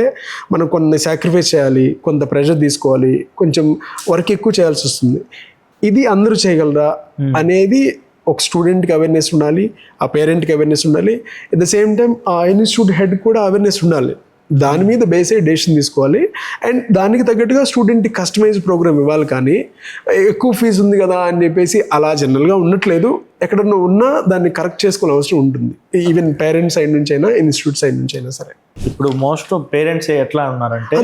మనం కొన్ని సాక్రిఫైస్ చేయాలి, కొంత ప్రెషర్ తీసుకోవాలి, కొంచెం వర్క్ ఎక్కువ చేయాల్సి వస్తుంది. ఇది అందరూ చేయగలరా అనేది ఒక స్టూడెంట్కి అవేర్నెస్ ఉండాలి, ఆ పేరెంట్కి అవేర్నెస్ ఉండాలి, ఎట్ ద సేమ్ టైం ఆ ఇన్స్టిట్యూట్ హెడ్ కూడా అవేర్నెస్ ఉండాలి. దాని మీద బేస్ అయ్యి డెసిషన్ తీసుకోవాలి. అండ్ దానికి తగ్గట్టుగా స్టూడెంట్కి కస్టమైజ్ ప్రోగ్రామ్ ఇవ్వాలి. కానీ ఎక్కువ ఫీజు ఉంది కదా అని చెప్పేసి అలా జనరల్గా ఉండట్లేదు. ఎక్కడన్నా ఉన్నా దాన్ని కరెక్ట్ చేసుకోవాల్సిన అవసరం ఉంటుంది, ఈవెన్ పేరెంట్స్ సైడ్ నుంచి అయినా ఇన్స్టిట్యూట్ సైడ్ నుంచి అయినా సరే. ఇప్పుడు మోస్ట్ పేరెంట్స్ ఎట్లా ఉన్నారంటే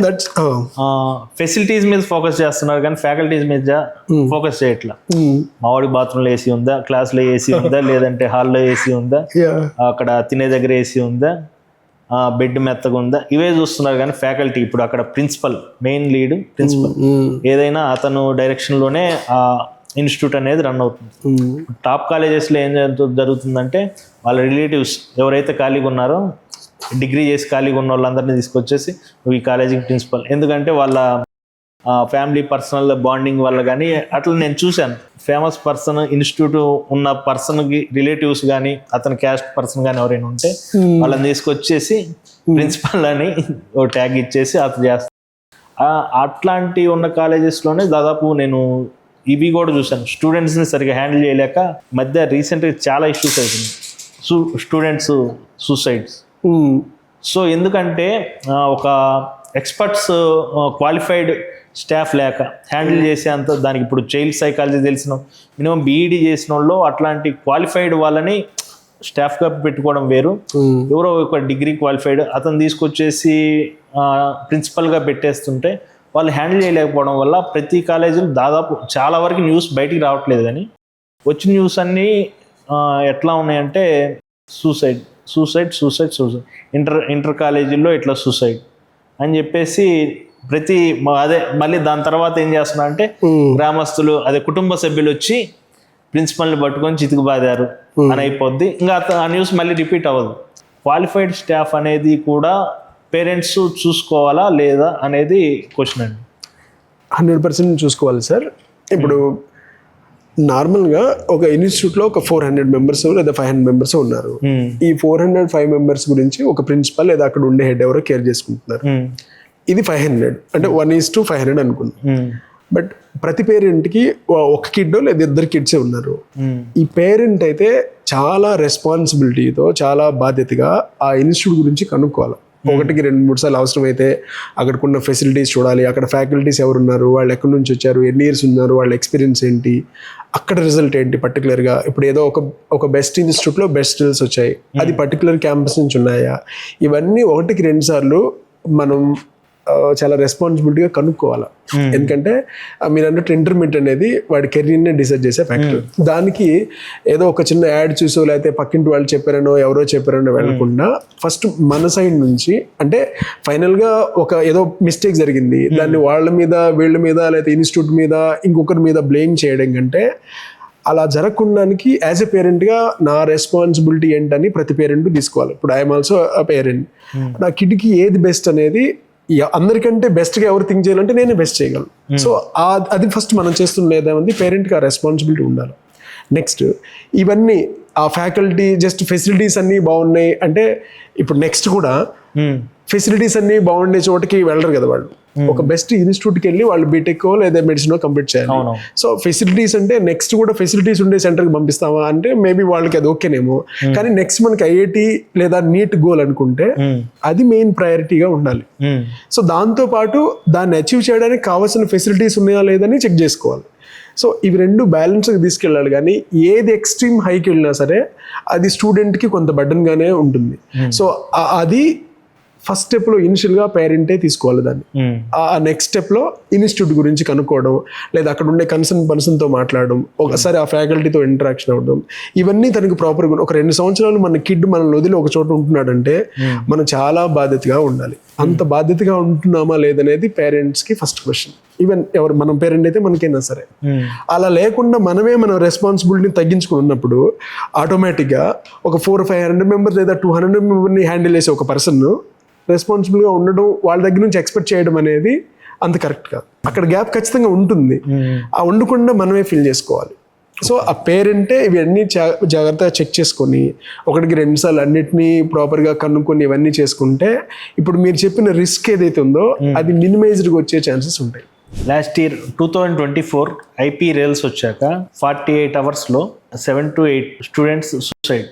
ఫెసిలిటీస్ మీద ఫోకస్ చేస్తున్నారు కానీ ఫ్యాకల్టీస్ మీద ఫోకస్ చేయట్లా. మావాడి బాత్రూంలో ఏసీ ఉందా, క్లాస్లో ఏసీ ఉందా, లేదంటే హాల్లో ఏసీ ఉందా, అక్కడ తినే దగ్గర ఏసీ ఉందా, బెడ్ మెత్తగా ఉందా, ఇవే చూస్తున్నారు. కానీ ఫ్యాకల్టీ ఇప్పుడు అక్కడ ప్రిన్సిపల్, మెయిన్ లీడ్ ప్రిన్సిపల్, ఏదైనా అతను డైరెక్షన్లోనే ఆ ఇన్స్టిట్యూట్ అనేది రన్ అవుతుంది. టాప్ కాలేజెస్లో ఏం జరుగుతుందంటే వాళ్ళ రిలేటివ్స్ ఎవరైతే ఖాళీగా ఉన్నారో, డిగ్రీ చేసి ఖాళీగా ఉన్న వాళ్ళందరినీ తీసుకొచ్చేసి నువ్వు ఈ కాలేజీకి ప్రిన్సిపల్, ఎందుకంటే వాళ్ళ ఫ్యామిలీ పర్సనల్ బాండింగ్ వల్ల. కానీ అట్లా నేను చూశాను, ఫేమస్ పర్సన్ ఇన్స్టిట్యూట్ ఉన్న పర్సన్కి రిలేటివ్స్ కానీ అతని క్యాస్ట్ పర్సన్ కానీ ఎవరైనా ఉంటే వాళ్ళని తీసుకొచ్చేసి ప్రిన్సిపల్ అని ఓ ట్యాగ్ ఇచ్చేసి అతను చేస్తాను. అట్లాంటి ఉన్న కాలేజెస్లోనే దాదాపు నేను ఇవి కూడా చూశాను. స్టూడెంట్స్ని సరిగ్గా హ్యాండిల్ చేయలేక మధ్య రీసెంట్గా చాలా ఇష్యూస్ అవుతుంది, స్టూడెంట్స్ సూసైడ్స్. సో ఎందుకంటే ఒక ఎక్స్పర్ట్స్ క్వాలిఫైడ్ స్టాఫ్ లేక హ్యాండిల్ చేసే అంత దానికి ఇప్పుడు చైల్డ్ సైకాలజీ తెలిసిన మినిమం బీఈడీ చేసిన వాళ్ళు అట్లాంటి క్వాలిఫైడ్ వాళ్ళని స్టాఫ్గా పెట్టుకోవడం వేరు. ఎవరో ఒక డిగ్రీ క్వాలిఫైడ్ అతను తీసుకొచ్చేసి ప్రిన్సిపల్గా పెట్టేస్తుంటే వాళ్ళు హ్యాండిల్ చేయలేకపోవడం వల్ల ప్రతి కాలేజీలు దాదాపు చాలా వరకు న్యూస్ బయటికి రావట్లేదు. కానీ వచ్చిన న్యూస్ అన్నీ ఎట్లా ఉన్నాయంటే suicide suicide suicide suicide, inter కాలేజీల్లో ఇట్లా సూసైడ్ అని చెప్పేసి ప్రతి అదే మళ్ళీ దాని తర్వాత ఏం చేస్తున్నా అంటే గ్రామస్తులు అదే కుటుంబ సభ్యులు వచ్చి ప్రిన్సిపల్ని పట్టుకొని చితికిబాదారు అని అయిపోద్ది. ఇంకా ఆ న్యూస్ మళ్ళీ రిపీట్ అవ్వదు. క్వాలిఫైడ్ స్టాఫ్ అనేది కూడా పేరెంట్స్ చూసుకోవాలా లేదా అనేది క్వశ్చన్ అండి. 100% చూసుకోవాలి సార్. ఇప్పుడు నార్మల్గా ఒక ఇన్స్టిట్యూట్లో ఒక 400 మెంబర్స్ లేదా 500 మెంబర్స్ ఉన్నారు. ఈ 405 మెంబర్స్ గురించి ఒక ప్రిన్సిపల్ లేదా అక్కడ ఉండే హెడ్ ఎవరో కేర్ చేసుకుంటున్నారు. ఇది 500 అంటే 1:500 అనుకుందాం. బట్ ప్రతి పేరెంట్కి ఒక కిడ్ లేదా 2 కిడ్సే ఉన్నారు. ఈ పేరెంట్ అయితే చాలా రెస్పాన్సిబిలిటీతో చాలా బాధ్యతగా ఆ ఇన్స్టిట్యూట్ గురించి కనుక్కోవాలి. 1-2-3 సార్లు అవసరమైతే అక్కడికున్న ఫెసిలిటీస్ చూడాలి, అక్కడ ఫ్యాకల్టీస్ ఎవరున్నారు, వాళ్ళు ఎక్కడి నుంచి వచ్చారు, ఎన్ని ఇయర్స్ ఉన్నారు, వాళ్ళ ఎక్స్పీరియన్స్ ఏంటి, అక్కడ రిజల్ట్ ఏంటి పర్టికులర్గా. ఇప్పుడు ఏదో ఒక బెస్ట్ ఇన్స్టిట్యూట్లో బెస్ట్ రిజల్ట్స్ వచ్చాయి, అది పర్టికులర్ క్యాంపస్ నుంచి ఉన్నాయా, ఇవన్నీ 1-2 సార్లు మనం చాలా రెస్పాన్సిబిలిటీగా కనుక్కోవాలి. ఎందుకంటే మీరు అన్నట్టు ఇంటర్మీడియట్ అనేది వాడి కెరీర్ని డిసైడ్ చేసే ఫ్యాక్టర్. దానికి ఏదో ఒక చిన్న యాడ్ చూసో లేకపోతే పక్కింటి వాళ్ళు చెప్పారనో ఎవరో చెప్పారనో వెళ్ళకుండా ఫస్ట్ మన సైడ్ నుంచి, అంటే ఫైనల్గా ఒక ఏదో మిస్టేక్ జరిగింది దాన్ని వాళ్ళ మీద వీళ్ళ మీద లేకపోతే ఇన్స్టిట్యూట్ మీద ఇంకొకరి మీద బ్లేమ్ చేయడం కంటే అలా జరగకుండానికి యాజ్ ఎ పేరెంట్గా నా రెస్పాన్సిబిలిటీ ఏంటని ప్రతి పేరెంట్ తీసుకోవాలి. ఇప్పుడు ఐఎమ్ ఆల్సో అ పేరెంట్. నా కిడ్కి ఏది బెస్ట్ అనేది అందరికంటే బెస్ట్గా ఎవరు థింక్ చేయాలంటే నేనే బెస్ట్ చేయగలను. సో అది ఫస్ట్ మనం చేస్తున్నది పేరెంట్కి ఆ రెస్పాన్సిబిలిటీ ఉండాలి. నెక్స్ట్ ఇవన్నీ ఆ ఫ్యాకల్టీ జస్ట్ ఫెసిలిటీస్ అన్నీ బాగున్నాయి అంటే ఇప్పుడు నెక్స్ట్ కూడా ఫెసిలిటీస్ అన్నీ బాగుండే చోటకి వెళ్ళరు కదా వాళ్ళు. ఒక బెస్ట్ ఇన్స్టిట్యూట్కి వెళ్ళి వాళ్ళు బీటెక్ లేదా మెడిసిన్ కంప్లీట్ చేయాలి. సో ఫెసిలిటీస్ అంటే నెక్స్ట్ కూడా ఫెసిలిటీస్ ఉండే సెంటర్కి పంపిస్తామా అంటే మేబీ వాళ్ళకి అది ఓకేనేమో, కానీ నెక్స్ట్ మనకి ఐఐటి లేదా నీట్ గోల్ అనుకుంటే అది మెయిన్ ప్రయారిటీగా ఉండాలి. సో దాంతో పాటు దాన్ని అచీవ్ చేయడానికి కావాల్సిన ఫెసిలిటీస్ ఉన్నాయా లేదని చెక్ చేసుకోవాలి. సో ఇవి రెండు బ్యాలెన్స్గా తీసుకెళ్ళాలి. కానీ ఏది ఎక్స్ట్రీమ్ హైకి వెళ్ళినా సరే అది స్టూడెంట్కి కొంత బర్డన్గానే ఉంటుంది. సో అది ఫస్ట్ స్టెప్లో ఇనిషియల్గా పేరెంటే తీసుకోవాలి దాన్ని. ఆ నెక్స్ట్ స్టెప్లో ఇన్స్టిట్యూట్ గురించి కనుక్కోవడం, లేదా అక్కడ ఉండే కన్సర్న్ పర్సన్తో మాట్లాడడం, ఒకసారి ఆ ఫ్యాకల్టీతో ఇంటరాక్షన్ అవ్వడం, ఇవన్నీ తనకి ప్రాపర్గా ఒక 2 సంవత్సరాలు మన కిడ్ మనల్ని వదిలి ఒక చోట ఉంటున్నాడంటే మనం చాలా బాధ్యతగా ఉండాలి. అంత బాధ్యతగా ఉంటున్నామా లేదనేది పేరెంట్స్కి ఫస్ట్ క్వశ్చన్. ఈవెన్ ఎవరు మనం పేరెంట్ అయితే మనకైనా సరే. అలా లేకుండా మనమే మన రెస్పాన్సిబిలిటీని తగ్గించుకుని ఉన్నప్పుడు ఆటోమేటిక్గా ఒక 400-500 మెంబర్స్ లేదా 200 మెంబర్ని హ్యాండిల్ చేసే ఒక పర్సన్ రెస్పాన్సిబుల్గా ఉండడం, వాళ్ళ దగ్గర నుంచి ఎక్స్పెక్ట్ చేయడం అనేది అంత కరెక్ట్ కాదు. అక్కడ గ్యాప్ ఖచ్చితంగా ఉంటుంది. ఆ ఉండకుండా మనమే ఫిల్ చేసుకోవాలి. సో ఆ పేరెంటే ఇవన్నీ జాగ్రత్తగా చెక్ చేసుకొని 1-2 సార్లు అన్నిటినీ ప్రాపర్గా కనుక్కొని ఇవన్నీ చేసుకుంటే ఇప్పుడు మీరు చెప్పిన రిస్క్ ఏదైతే ఉందో అది మినిమైజ్డ్గా వచ్చే ఛాన్సెస్ ఉంటాయి. లాస్ట్ ఇయర్ 2024 ఐపీ రేల్స్ వచ్చాక 48 అవర్స్లో 7 to 8 స్టూడెంట్స్ సూసైడ్.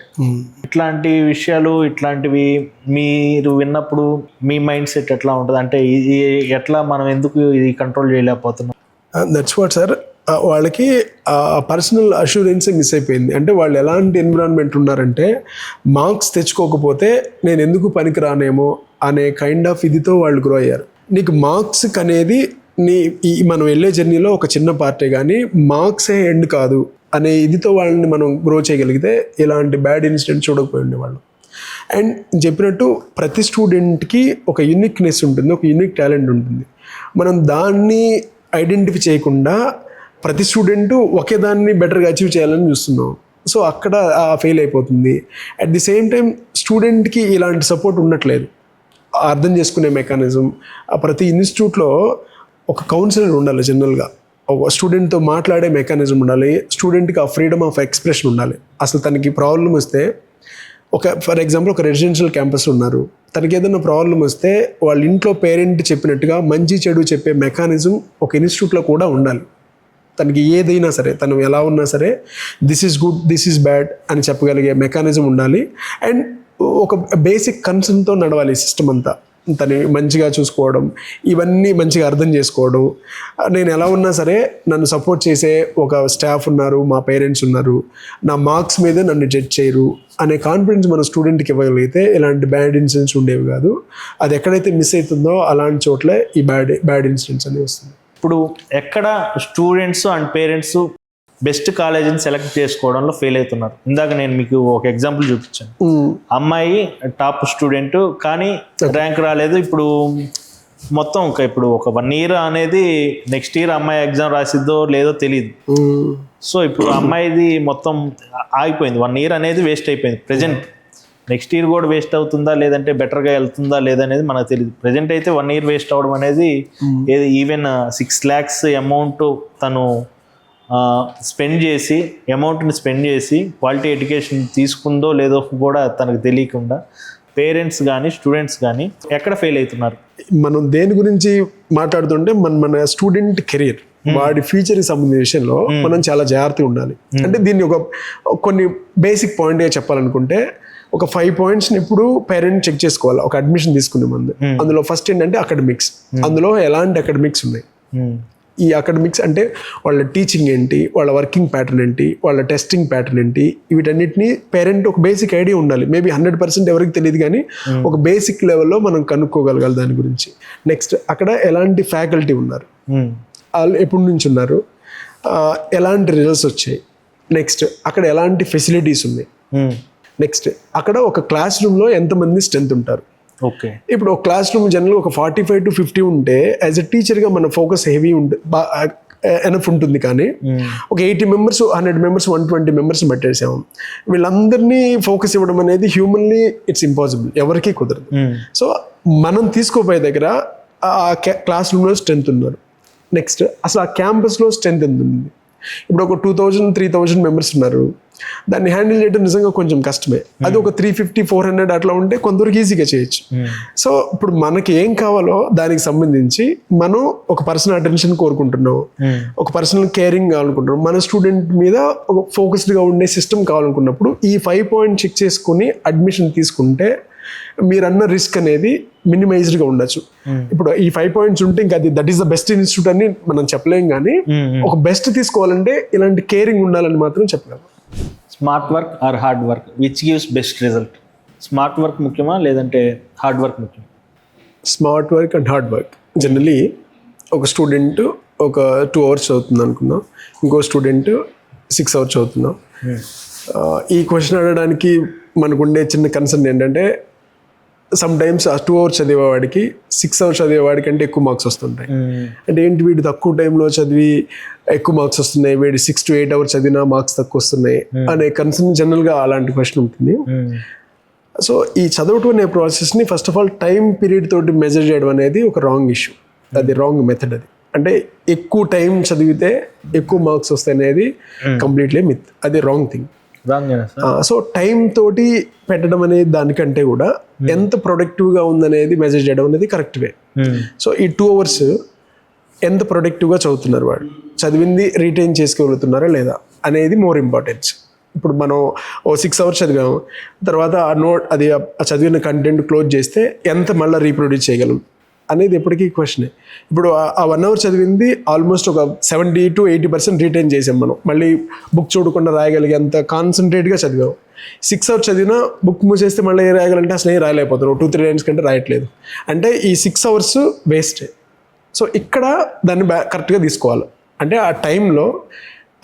ఇట్లాంటి విషయాలు, ఇట్లాంటివి మీరు విన్నప్పుడు మీ మైండ్ సెట్ ఎట్లా ఉంటుంది? అంటే ఇది ఎట్లా మనం ఎందుకు ఇది కంట్రోల్ చేయలేకపోతున్నాం? దట్స్ వాట్ సార్, వాళ్ళకి పర్సనల్ అష్యూరెన్స్ మిస్ అయిపోయింది. అంటే వాళ్ళు ఎలాంటి ఎన్విరాన్మెంట్ ఉన్నారంటే మార్క్స్ తెచ్చుకోకపోతే నేను ఎందుకు పనికిరానేమో అనే కైండ్ ఆఫ్ ఇదితో వాళ్ళు గ్రో అయ్యారు. నీకు మార్క్స్ అనేది మనం వెళ్ళే జర్నీలో ఒక చిన్న పార్టే, కానీ మార్క్సే ఎండ్ కాదు అనే ఇదితో వాళ్ళని మనం గ్రో చేయగలిగితే ఇలాంటి బ్యాడ్ ఇన్సిడెంట్ చూడకపోయి ఉండేవాళ్ళు. అండ్ చెప్పినట్టు ప్రతి స్టూడెంట్కి ఒక యూనిక్నెస్ ఉంటుంది, ఒక యూనిక్ టాలెంట్ ఉంటుంది. మనం దాన్ని ఐడెంటిఫై చేయకుండా ప్రతి స్టూడెంట్ ఒకే దాన్ని బెటర్గా అచీవ్ చేయాలని చూస్తున్నాం. సో అక్కడ ఫెయిల్ అయిపోతుంది. అట్ ది సేమ్ టైం స్టూడెంట్కి ఇలాంటి సపోర్ట్ ఉండట్లేదు, అర్థం చేసుకునే మెకానిజం. ప్రతి ఇన్స్టిట్యూట్లో ఒక కౌన్సిలర్ ఉండాలి, జనరల్గా ఒక స్టూడెంట్తో మాట్లాడే మెకానిజం ఉండాలి, స్టూడెంట్కి ఆ ఫ్రీడమ్ ఆఫ్ ఎక్స్ప్రెషన్ ఉండాలి. అసలు తనకి ప్రాబ్లం వస్తే ఫర్ ఎగ్జాంపుల్ ఒక రెసిడెన్షియల్ క్యాంపస్ ఉన్నారు, తనకి ఏదైనా ప్రాబ్లం వస్తే వాళ్ళ ఇంట్లో పేరెంట్ చెప్పినట్టుగా మంచి చెడు చెప్పే మెకానిజం ఒక ఇన్స్టిట్యూట్లో కూడా ఉండాలి. తనకి ఏదైనా సరే, తను ఎలా ఉన్నా సరే this is good, this is bad అని చెప్పగలిగే మెకానిజం ఉండాలి. అండ్ ఒక బేసిక్ కన్సర్న్తో నడవాలి సిస్టమ్ అంతా. తను మంచిగా చూసుకోవడం, ఇవన్నీ మంచిగా అర్థం చేసుకోవడం. నేను ఎలా ఉన్నా సరే నన్ను సపోర్ట్ చేసే ఒక స్టాఫ్ ఉన్నారు, మా పేరెంట్స్ ఉన్నారు, నా మార్క్స్ మీద నన్ను జడ్జ్ చేయరు అనే కాన్ఫిడెన్స్ మన స్టూడెంట్కి ఇవ్వగలిగితే ఇలాంటి బ్యాడ్ ఇన్సిడెంట్స్ ఉండేవి కాదు. అది ఎక్కడైతే మిస్ అవుతుందో అలాంటి చోట్లే ఈ బ్యాడ్ ఇన్సిడెంట్స్ అనేవి వస్తుంది. ఇప్పుడు ఎక్కడ స్టూడెంట్స్ అండ్ పేరెంట్స్ బెస్ట్ కాలేజీని సెలెక్ట్ చేసుకోవడంలో ఫెయిల్ అవుతున్నారు? ఇందాక నేను మీకు ఒక ఎగ్జాంపుల్ చూపించాను. అమ్మాయి టాప్ స్టూడెంట్ కానీ ర్యాంక్ రాలేదు. ఇప్పుడు మొత్తం ఇప్పుడు ఒక 1 year అనేది నెక్స్ట్ ఇయర్ అమ్మాయి ఎగ్జామ్ రాసిద్దో లేదో తెలియదు. సో ఇప్పుడు అమ్మాయిది మొత్తం ఆగిపోయింది. 1 year అనేది వేస్ట్ అయిపోయింది. ప్రజెంట్ నెక్స్ట్ ఇయర్ కూడా వేస్ట్ అవుతుందా లేదంటే బెటర్గా వెళ్తుందా లేదనేది మనకు తెలియదు. ప్రజెంట్ అయితే 1 year వేస్ట్ అవ్వడం అనేది ఏది ఈవెన్ 6 lakhs అమౌంట్ తను అమౌంట్ని స్పెండ్ చేసి క్వాలిటీ ఎడ్యుకేషన్ తీసుకుందో లేదో కూడా తనకు తెలియకుండా పేరెంట్స్ కానీ స్టూడెంట్స్ కానీ ఎక్కడ ఫెయిల్ అవుతున్నారు? మనం దేని గురించి మాట్లాడుతుంటే మన స్టూడెంట్ కెరీర్, వాడి ఫ్యూచర్కి సంబంధించిన విషయంలో మనం చాలా జాగ్రత్తగా ఉండాలి. అంటే దీన్ని కొన్ని బేసిక్ పాయింట్గా చెప్పాలనుకుంటే ఒక 5 pointsని ఇప్పుడు పేరెంట్ చెక్ చేసుకోవాలి ఒక అడ్మిషన్ తీసుకునే ముందు. అందులో ఫస్ట్ ఏంటంటే అకాడమిక్స్. అందులో ఎలాంటి అకాడమిక్స్ ఉన్నాయి, ఈ అకాడమిక్స్ అంటే వాళ్ళ టీచింగ్ ఏంటి, వాళ్ళ వర్కింగ్ ప్యాటర్న్ ఏంటి, వాళ్ళ టెస్టింగ్ ప్యాటర్న్ ఏంటి, వీటన్నిటిని పేరెంట్ ఒక బేసిక్ ఐడియా ఉండాలి. మేబీ 100% ఎవరికి తెలియదు కానీ ఒక బేసిక్ లెవెల్లో మనం కనుక్కోగలగాలి దాని గురించి. నెక్స్ట్ అక్కడ ఎలాంటి ఫ్యాకల్టీ ఉన్నారు, వాళ్ళు ఎప్పటి నుంచి ఉన్నారు, ఎలాంటి రిజల్ట్స్ వచ్చాయి, నెక్స్ట్ అక్కడ ఎలాంటి ఫెసిలిటీస్ ఉన్నాయి, నెక్స్ట్ అక్కడ ఒక క్లాస్ రూమ్లో ఎంతమంది స్ట్రెంత్ ఉంటారు. ఓకే, ఇప్పుడు ఒక క్లాస్ రూమ్ జనరల్గా ఒక 45 to 50 ఉంటే యాజ్ ఎ టీచర్గా మన ఫోకస్ హెవీ ఎనఫ్ ఉంటుంది. కానీ ఒక 80 members, 100 members, 120 members పెట్టేసాము. వీళ్ళందరినీ ఫోకస్ ఇవ్వడం అనేది హ్యూమన్లీ ఇట్స్ ఇంపాసిబుల్, ఎవరికీ కుదరదు. సో మనం తీసుకోపోయే దగ్గర ఆ క్లాస్ రూమ్లో స్ట్రెంత్ ఉన్నారు. నెక్స్ట్ అసలు ఆ క్యాంపస్లో స్ట్రెంత్ ఎంత ఉంది. ఇప్పుడు ఒక 2000-3000 members ఉన్నారు, దాన్ని హ్యాండిల్ చేయడం నిజంగా కొంచెం కష్టమే. అది ఒక 350-400 అట్లా ఉంటే కొంతవరకు ఈజీగా చేయొచ్చు. సో ఇప్పుడు మనకి ఏం కావాలో దానికి సంబంధించి మనం ఒక పర్సనల్ అటెన్షన్ కోరుకుంటున్నాం, ఒక పర్సనల్ కేరింగ్ కావాలనుకుంటున్నాం, మన స్టూడెంట్ మీద ఒక ఫోకస్డ్గా ఉండే సిస్టమ్ కావాలనుకున్నప్పుడు ఈ 5 points చెక్ చేసుకుని అడ్మిషన్ తీసుకుంటే మీరన్న రిస్క్ అనేది మినిమైజ్డ్గా ఉండొచ్చు. ఇప్పుడు ఈ 5 points ఉంటే ఇంకా అది that is the best institute అని మనం చెప్పలేం, కానీ ఒక బెస్ట్ తీసుకోవాలంటే ఇలాంటి కేరింగ్ ఉండాలని మాత్రం చెప్పగలం. Smart work or hard work, which gives best result? Smart work ముఖ్యమా లేదంటే హార్డ్ వర్క్ ముఖ్యమా? Smart work and hard work. Generally ఒక స్టూడెంట్ ఒక 2 hours చదువుతుంది అనుకుందాం, ఇంకో స్టూడెంట్ 6 hours చదువుతున్నాం. ఈ క్వశ్చన్ అడగడానికి మనకుండే చిన్న కన్సర్న్ ఏంటంటే సమ్ టైమ్స్ ఆ 2 hours చదివేవాడికి 6 hours చదివేవాడికి అంటే ఎక్కువ మార్క్స్ వస్తుంటాయి. అంటే ఏంటి వీడు తక్కువ టైంలో చదివి ఎక్కువ మార్క్స్ వస్తున్నాయి, వీడు 6 to 8 hours చదివినా మార్క్స్ తక్కువ వస్తున్నాయి అనే కన్సర్న్ జనరల్గా అలాంటి క్వశ్చన్ ఉంటుంది. సో ఈ చదవటం అనే ప్రాసెస్ని first of all time period తోటి మెజర్ చేయడం అనేది ఒక రాంగ్ ఇష్యూ, అది రాంగ్ మెథడ్. అది అంటే ఎక్కువ టైం చదివితే ఎక్కువ మార్క్స్ వస్తాయి అనేది కంప్లీట్లీ మిత్, అది రాంగ్ థింగ్. సో టైం తోటి పెట్టడం అనేది దానికంటే కూడా ఎంత ప్రొడక్టివ్గా ఉందనేది మెజర్ చేయడం అనేది కరెక్ట్ వే. సో ఈ 2 hours ఎంత ప్రొడక్టివ్గా చదువుతున్నారు, వాడు చదివింది రీటైన్ చేసుకోగలుగుతున్నారా లేదా అనేది మోర్ ఇంపార్టెన్స్. ఇప్పుడు మనం 6 hours చదివాము, తర్వాత అది ఆ చదివిన కంటెంట్ క్లోజ్ చేస్తే ఎంత మళ్ళీ రీప్రొడ్యూస్ చేయగలం అనేది ఎప్పటికీ క్వశ్చనే. ఇప్పుడు ఆ 1 hour చదివింది ఆల్మోస్ట్ ఒక 70 to 80% రీటైన్ చేసాం మనం, మళ్ళీ బుక్ చూడకుండా రాయగలిగేంత కాన్సన్ట్రేట్గా చదివాము. 6 hours చదివినా బుక్ మూసేస్తే మళ్ళీ ఏ రాయగలంటే అసలు ఏం రాయలేకపోతున్నాం, 2-3 lines కంటే రాయట్లేదు, అంటే ఈ 6 hours వేస్టే. సో ఇక్కడ దాన్ని కరెక్ట్గా తీసుకోవాలి. అంటే ఆ టైంలో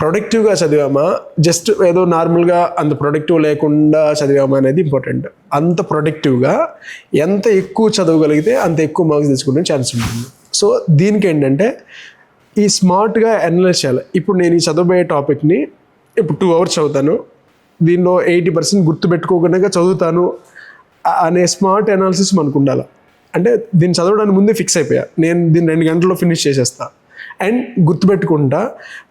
ప్రొడక్టివ్గా చదివామా, జస్ట్ ఏదో నార్మల్గా అంత ప్రొడక్టివ్ లేకుండా చదివామా అనేది ఇంపార్టెంట్. అంత ప్రొడక్టివ్గా ఎంత ఎక్కువ చదవగలిగితే అంత ఎక్కువ మార్క్స్ తెచ్చుకునే ఛాన్స్ ఉంటుంది. సో దీనికి ఏంటంటే ఈ స్మార్ట్గా అనలైజ్ చేయాలి. ఇప్పుడు నేను ఈ చదవబోయే టాపిక్ని ఇప్పుడు 2 hours చదువుతాను, దీనిలో 80% గుర్తుపెట్టుకోకుండా చదువుతాను అనే స్మార్ట్ అనాలిసిస్ మనకు ఉండాలి. అంటే దీన్ని చదవడానికి ముందే ఫిక్స్ అయిపోయా, నేను దీన్ని 2 గంటల్లో ఫినిష్ చేసేస్తాను అండ్ గుర్తుపెట్టుకుంటా,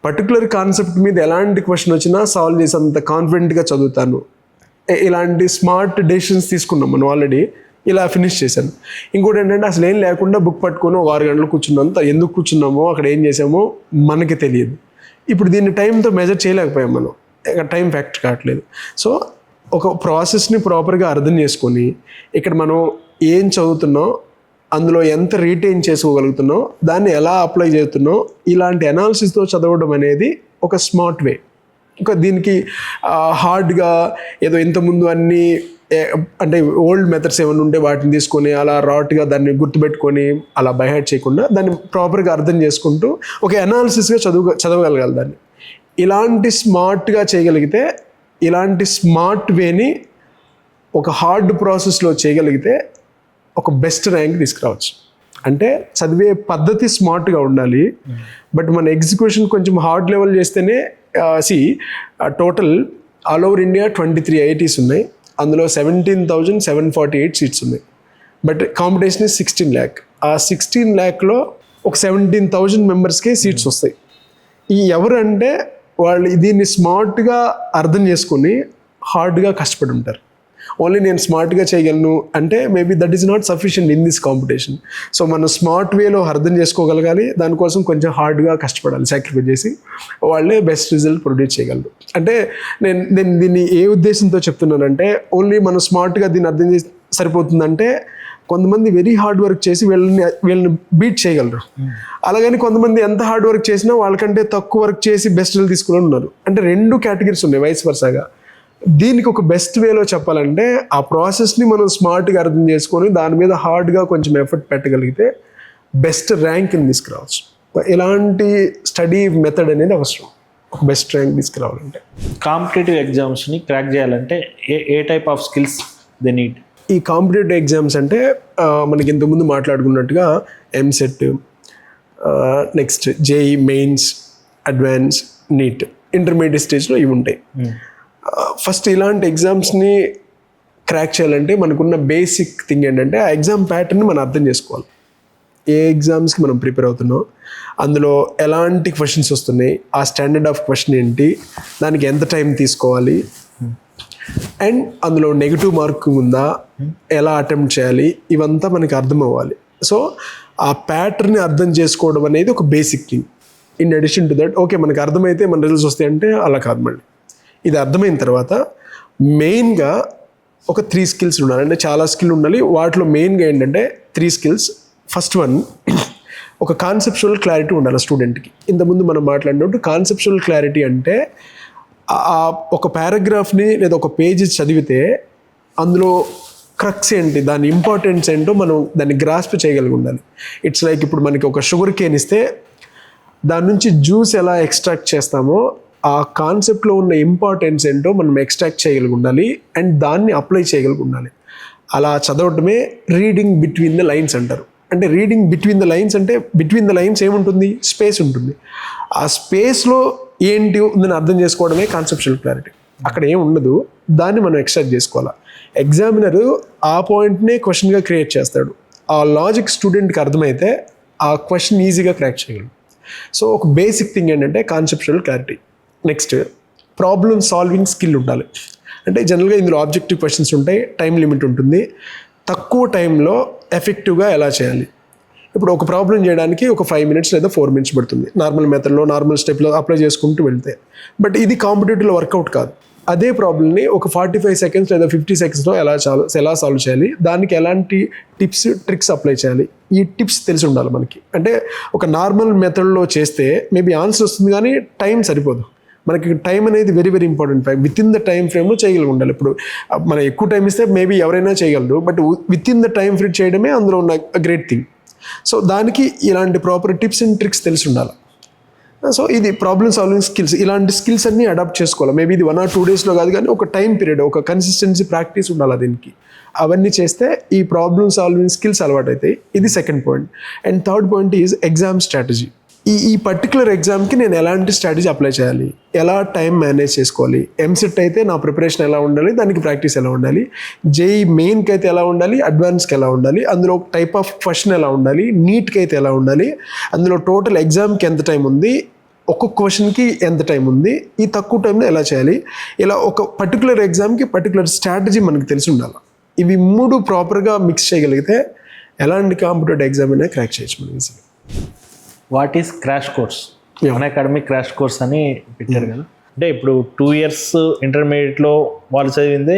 పర్టికులర్ కాన్సెప్ట్ మీద ఎలాంటి క్వశ్చన్ వచ్చినా సాల్వ్ చేసేంత కాన్ఫిడెంట్గా చదువుతాను. ఇలాంటి స్మార్ట్ డెసిషన్స్ తీసుకున్నాం మనం ఆల్రెడీ, ఇలా ఫినిష్ చేశాను. ఇంకోటి ఏంటంటే అసలు ఏం లేకుండా బుక్ పట్టుకొని 6 గంటలు కూర్చున్నాం, ఎందుకు కూర్చున్నామో అక్కడ ఏం చేసామో మనకి తెలియదు. ఇప్పుడు దీన్ని టైంతో మెజర్ చేయలేకపోయాం మనం, టైం ఫ్యాక్ట్ కావట్లేదు. సో ఒక ప్రాసెస్ని ప్రాపర్గా అర్థం చేసుకొని ఇక్కడ మనం ఏం చదువుతున్నాం, అందులో ఎంత రీటైన్ చేసుకోగలుగుతున్నాం, దాన్ని ఎలా అప్లై చేస్తున్నాం, ఇలాంటి అనాలిసిస్తో చదవడం అనేది ఒక స్మార్ట్ వే. ఇంకా దీనికి హార్డ్గా ఏదో ఇంతకుముందు అన్నీ అంటే ఓల్డ్ మెథడ్స్ ఏమైనా ఉంటే వాటిని తీసుకొని అలా రాట్గా దాన్ని గుర్తుపెట్టుకొని అలా బైహార్ట్ చేయకుండా దాన్ని ప్రాపర్గా అర్థం చేసుకుంటూ ఒక అనాలిసిస్గా చదవగలగాలి దాన్ని. ఇలాంటి స్మార్ట్గా చేయగలిగితే, ఇలాంటి స్మార్ట్ వేని ఒక హార్డ్ ప్రాసెస్లో చేయగలిగితే ఒక బెస్ట్ ర్యాంక్ తీసుకురావచ్చు. అంటే చదివే పద్ధతి స్మార్ట్గా ఉండాలి, బట్ మన ఎగ్జిక్యూషన్ కొంచెం హార్డ్ లెవెల్ చేస్తేనే. Total all over India 23 IITs ఉన్నాయి, అందులో 17,748 సీట్స్ ఉన్నాయి, బట్ కాంపిటీషన్ 16 lakh. ఆ 16 lakhలో ఒక 17,000 మెంబర్స్కే సీట్స్ వస్తాయి. ఈ ఎవరంటే వాళ్ళు దీన్ని స్మార్ట్గా అర్థం చేసుకొని హార్డ్గా కష్టపడి ఉంటారు. ఓన్లీ నేను స్మార్ట్గా చేయగలను అంటే maybe that is not sufficient in this competition. So మనం స్మార్ట్ వేలో అర్థం చేసుకోగలగాలి, దానికోసం కొంచెం హార్డ్గా కష్టపడాలి, సాక్రిఫైస్ చేసి వాళ్ళే బెస్ట్ రిజల్ట్ ప్రొడ్యూస్ చేయగలరు. అంటే నేను దీన్ని ఏ ఉద్దేశంతో చెప్తున్నానంటే ఓన్లీ మనం స్మార్ట్గా దీన్ని అర్థం చేసి సరిపోతుందంటే కొంతమంది వెరీ హార్డ్ వర్క్ చేసి వీళ్ళని బీట్ చేయగలరు, అలాగని కొంతమంది ఎంత హార్డ్ వర్క్ చేసినా వాళ్ళకంటే తక్కువ వర్క్ చేసి బెస్ట్ రిజల్ట్ తీసుకుని ఉన్నారు. అంటే 2 categories ఉన్నాయి వైస్ వర్సాగా. దీనికి ఒక బెస్ట్ వేలో చెప్పాలంటే ఆ ప్రాసెస్ని మనం స్మార్ట్గా అర్థం చేసుకొని దాని మీద హార్డ్గా కొంచెం ఎఫర్ట్ పెట్టగలిగితే బెస్ట్ ర్యాంక్ని తీసుకురావచ్చు. ఇలాంటి స్టడీ మెథడ్ అనేది అవసరం ఒక బెస్ట్ ర్యాంక్ తీసుకురావాలంటే. కాంపిటేటివ్ ఎగ్జామ్స్ని క్రాక్ చేయాలంటే ఏ type of skills they need? ఈ కాంపిటేటివ్ ఎగ్జామ్స్ అంటే మనకి ఇంతకుముందు మాట్లాడుకున్నట్టుగా EAMCET, next JEE mains, advance, NEET, intermediate స్టేజ్లో ఇవి ఉంటాయి. ఫస్ట్ ఇలాంటి ఎగ్జామ్స్ని క్రాక్ చేయాలంటే మనకున్న బేసిక్ థింగ్ ఏంటంటే ఆ ఎగ్జామ్ ప్యాటర్న్ని మనం అర్థం చేసుకోవాలి. ఏ ఎగ్జామ్స్కి మనం ప్రిపేర్ అవుతున్నాం, అందులో ఎలాంటి క్వశ్చన్స్ వస్తున్నాయి, ఆ స్టాండర్డ్ ఆఫ్ క్వశ్చన్ ఏంటి, దానికి ఎంత టైం తీసుకోవాలి, అండ్ అందులో నెగిటివ్ మార్కింగ్ ఉందా, ఎలా అటెంప్ట్ చేయాలి, ఇవంతా మనకి అర్థం అవ్వాలి. సో ఆ ప్యాటర్న్ని అర్థం చేసుకోవడం అనేది ఒక basic thing. In addition to that okay మనకు అర్థమైతే మన రిజల్ట్స్ వస్తాయి అంటే అలా కాదు. మళ్ళీ ఇది అర్థమైన తర్వాత మెయిన్గా ఒక 3 skills ఉండాలి. అంటే చాలా స్కిల్ ఉండాలి, వాటిలో మెయిన్గా ఏంటంటే 3 skills. ఫస్ట్ వన్, ఒక కాన్సెప్చువల్ క్లారిటీ ఉండాలి స్టూడెంట్కి. ఇంతకుముందు మనం మాట్లాడినట్టు కాన్సెప్చువల్ క్లారిటీ అంటే ఒక పారాగ్రాఫ్ని లేదా ఒక పేజీ చదివితే అందులో క్రక్స్ ఏంటి, దాని ఇంపార్టెన్స్ ఏంటో మనం దాన్ని గ్రాస్ప్ చేయగలిగి ఉండాలి. ఇట్స్ లైక్ ఇప్పుడు మనకి ఒక షుగర్ కేన్ ఇస్తే దాని నుంచి జ్యూస్ ఎలా ఎక్స్ట్రాక్ట్ చేస్తామో ఆ కాన్సెప్ట్లో ఉన్న ఇంపార్టెన్స్ ఏంటో మనం ఎక్స్ట్రాక్ట్ చేయగలిగి ఉండాలి అండ్ దాన్ని అప్లై చేయగలిగి ఉండాలి. అలా చదవటమే రీడింగ్ బిట్వీన్ ద లైన్స్ అంటారు. అంటే రీడింగ్ బిట్వీన్ ద లైన్స్ అంటే బిట్వీన్ ద లైన్స్ ఏముంటుంది, స్పేస్ ఉంటుంది. ఆ స్పేస్లో ఏంటి ఉందని అర్థం చేసుకోవడమే కాన్సెప్చువల్ క్లారిటీ. అక్కడ ఏం ఉండదు, దాన్ని మనం ఎక్స్ట్రాక్ట్ చేసుకోవాలి. ఎగ్జామినర్ ఆ పాయింట్నే క్వశ్చన్గా క్రియేట్ చేస్తాడు. ఆ లాజిక్ స్టూడెంట్కి అర్థమైతే ఆ క్వశ్చన్ ఈజీగా క్రాక్ చేయగలడు. సో ఒక బేసిక్ థింగ్ ఏంటంటే conceptual clarity. Next problem solving skill ఉండాలి. అంటే జనరల్గా ఇందులో ఆబ్జెక్టివ్ క్వశ్చన్స్ ఉంటాయి, టైం లిమిట్ ఉంటుంది. తక్కువ టైంలో ఎఫెక్టివ్గా ఎలా చేయాలి. ఇప్పుడు ఒక ప్రాబ్లం చేయడానికి ఒక 5 minutes లేదా 4 minutes పడుతుంది నార్మల్ మెథడ్లో, నార్మల్ స్టెప్లో అప్లై చేసుకుంటూ వెళ్తే. బట్ ఇది కాంపిటేటివ్లో వర్కౌట్ కాదు. అదే ప్రాబ్లమ్ని ఒక 45 seconds లేదా 50 secondsలో ఎలా సాల్వ్ చేయాలి, దానికి ఎలాంటి టిప్స్ ట్రిక్స్ అప్లై చేయాలి, ఈ టిప్స్ తెలిసి ఉండాలి మనకి. అంటే ఒక నార్మల్ మెథడ్లో చేస్తే మేబీ ఆన్సర్ వస్తుంది కానీ టైం సరిపోదు. మనకి టైం అనేది very very important. With in the time ఫ్రేమ్లో చేయగలిగి ఉండాలి. ఇప్పుడు మనం ఎక్కువ టైం ఇస్తే మేబీ ఎవరైనా చేయగలరు, but with in the time frame చేయడమే అందులో ఉన్న గ్రేట్ థింగ్. సో దానికి ఇలాంటి ప్రాపర్ టిప్స్ అండ్ ట్రిక్స్ తెలిసి ఉండాలి. సో ఇది ప్రాబ్లమ్ సాల్వింగ్ స్కిల్స్. ఇలాంటి స్కిల్స్ అన్నీ అడాప్ట్ చేసుకోవాలి. మేబీ ఇది 1 or 2 daysలో కాదు కానీ ఒక టైం పీరియడ్, ఒక కన్సిస్టెన్సీ ప్రాక్టీస్ ఉండాలి దీనికి. అవన్నీ చేస్తే ఈ ప్రాబ్లమ్ సాల్వింగ్ స్కిల్స్ అలవాటు అవుతాయి. ఇది second point. And third point is exam strategy. ఈ పర్టికులర్ ఎగ్జామ్కి నేను ఎలాంటి స్ట్రాటజీ అప్లై చేయాలి, ఎలా టైం మేనేజ్ చేసుకోవాలి. ఎంసెట్ అయితే నా ప్రిపరేషన్ ఎలా ఉండాలి, దానికి ప్రాక్టీస్ ఎలా ఉండాలి. జేఈ మెయిన్కి అయితే ఎలా ఉండాలి, అడ్వాన్స్కి ఎలా ఉండాలి, అందులో టైప్ ఆఫ్ క్వశ్చన్ ఎలా ఉండాలి, నీట్కి అయితే ఎలా ఉండాలి, అందులో టోటల్ ఎగ్జామ్కి ఎంత టైం ఉంది, ఒక్కొక్క క్వశ్చన్కి ఎంత టైం ఉంది, ఈ తక్కువ టైంలో ఎలా చేయాలి. ఇలా ఒక పర్టికులర్ ఎగ్జామ్కి పర్టికులర్ స్ట్రాటజీ మనకు తెలిసి ఉండాలి. ఇవి 3 ప్రాపర్గా మిక్స్ చేయగలిగితే ఎలాంటి కాంపిటేటివ్ ఎగ్జామ్ అయినా క్రాక్ చేయొచ్చు మనం ఈజీగా. What is crash course? Academic crash course అని పెట్టారు కదా. అంటే ఇప్పుడు 2 years ఇంటర్మీడియట్లో వాళ్ళు చదివింది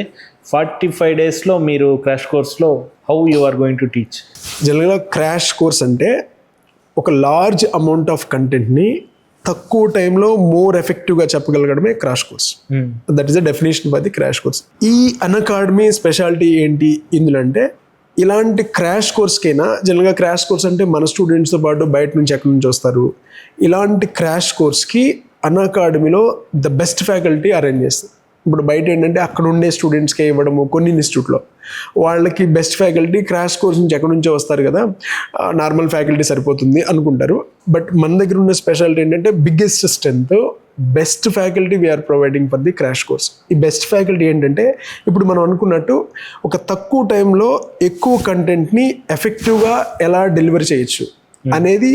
45 daysలో మీరు క్రాష్ కోర్స్లో how you are going to teach? జనరల్గా క్రాష్ కోర్స్ అంటే ఒక లార్జ్ అమౌంట్ ఆఫ్ కంటెంట్ని తక్కువ టైంలో మోర్ ఎఫెక్టివ్గా చెప్పగలగడమే crash course. That is the definition for the crash course. ఈ అన్అకాడమీ స్పెషాలిటీ ఏంటి ఇందులో అంటే, ఇలాంటి క్రాష్ కోర్స్కైనా జనరల్గా క్రాష్ కోర్స్ అంటే మన స్టూడెంట్స్తో పాటు బయట నుంచి ఎక్కడి నుంచి వస్తారు. ఇలాంటి క్రాష్ కోర్స్కి అన్అకాడమీలో ద బెస్ట్ ఫ్యాకల్టీ అరేంజ్ చేస్తుంది. ఇప్పుడు బయట ఏంటంటే అక్కడ ఉండే స్టూడెంట్స్కే ఇవ్వడము, కొన్ని ఇన్స్టిట్యూట్లో వాళ్ళకి బెస్ట్ ఫ్యాకల్టీ క్రాష్ కోర్స్ నుంచి ఎక్కడి నుంచో వస్తారు కదా, నార్మల్ ఫ్యాకల్టీ సరిపోతుంది అనుకుంటారు. బట్ మన దగ్గర ఉన్న స్పెషాలిటీ ఏంటంటే biggest strength best faculty we are providing for the crash course. ఈ బెస్ట్ ఫ్యాకల్టీ ఏంటంటే ఇప్పుడు మనం అనుకున్నట్టు ఒక తక్కువ టైంలో ఎక్కువ కంటెంట్ని ఎఫెక్టివ్గా ఎలా డెలివర్ చేయొచ్చు అనేది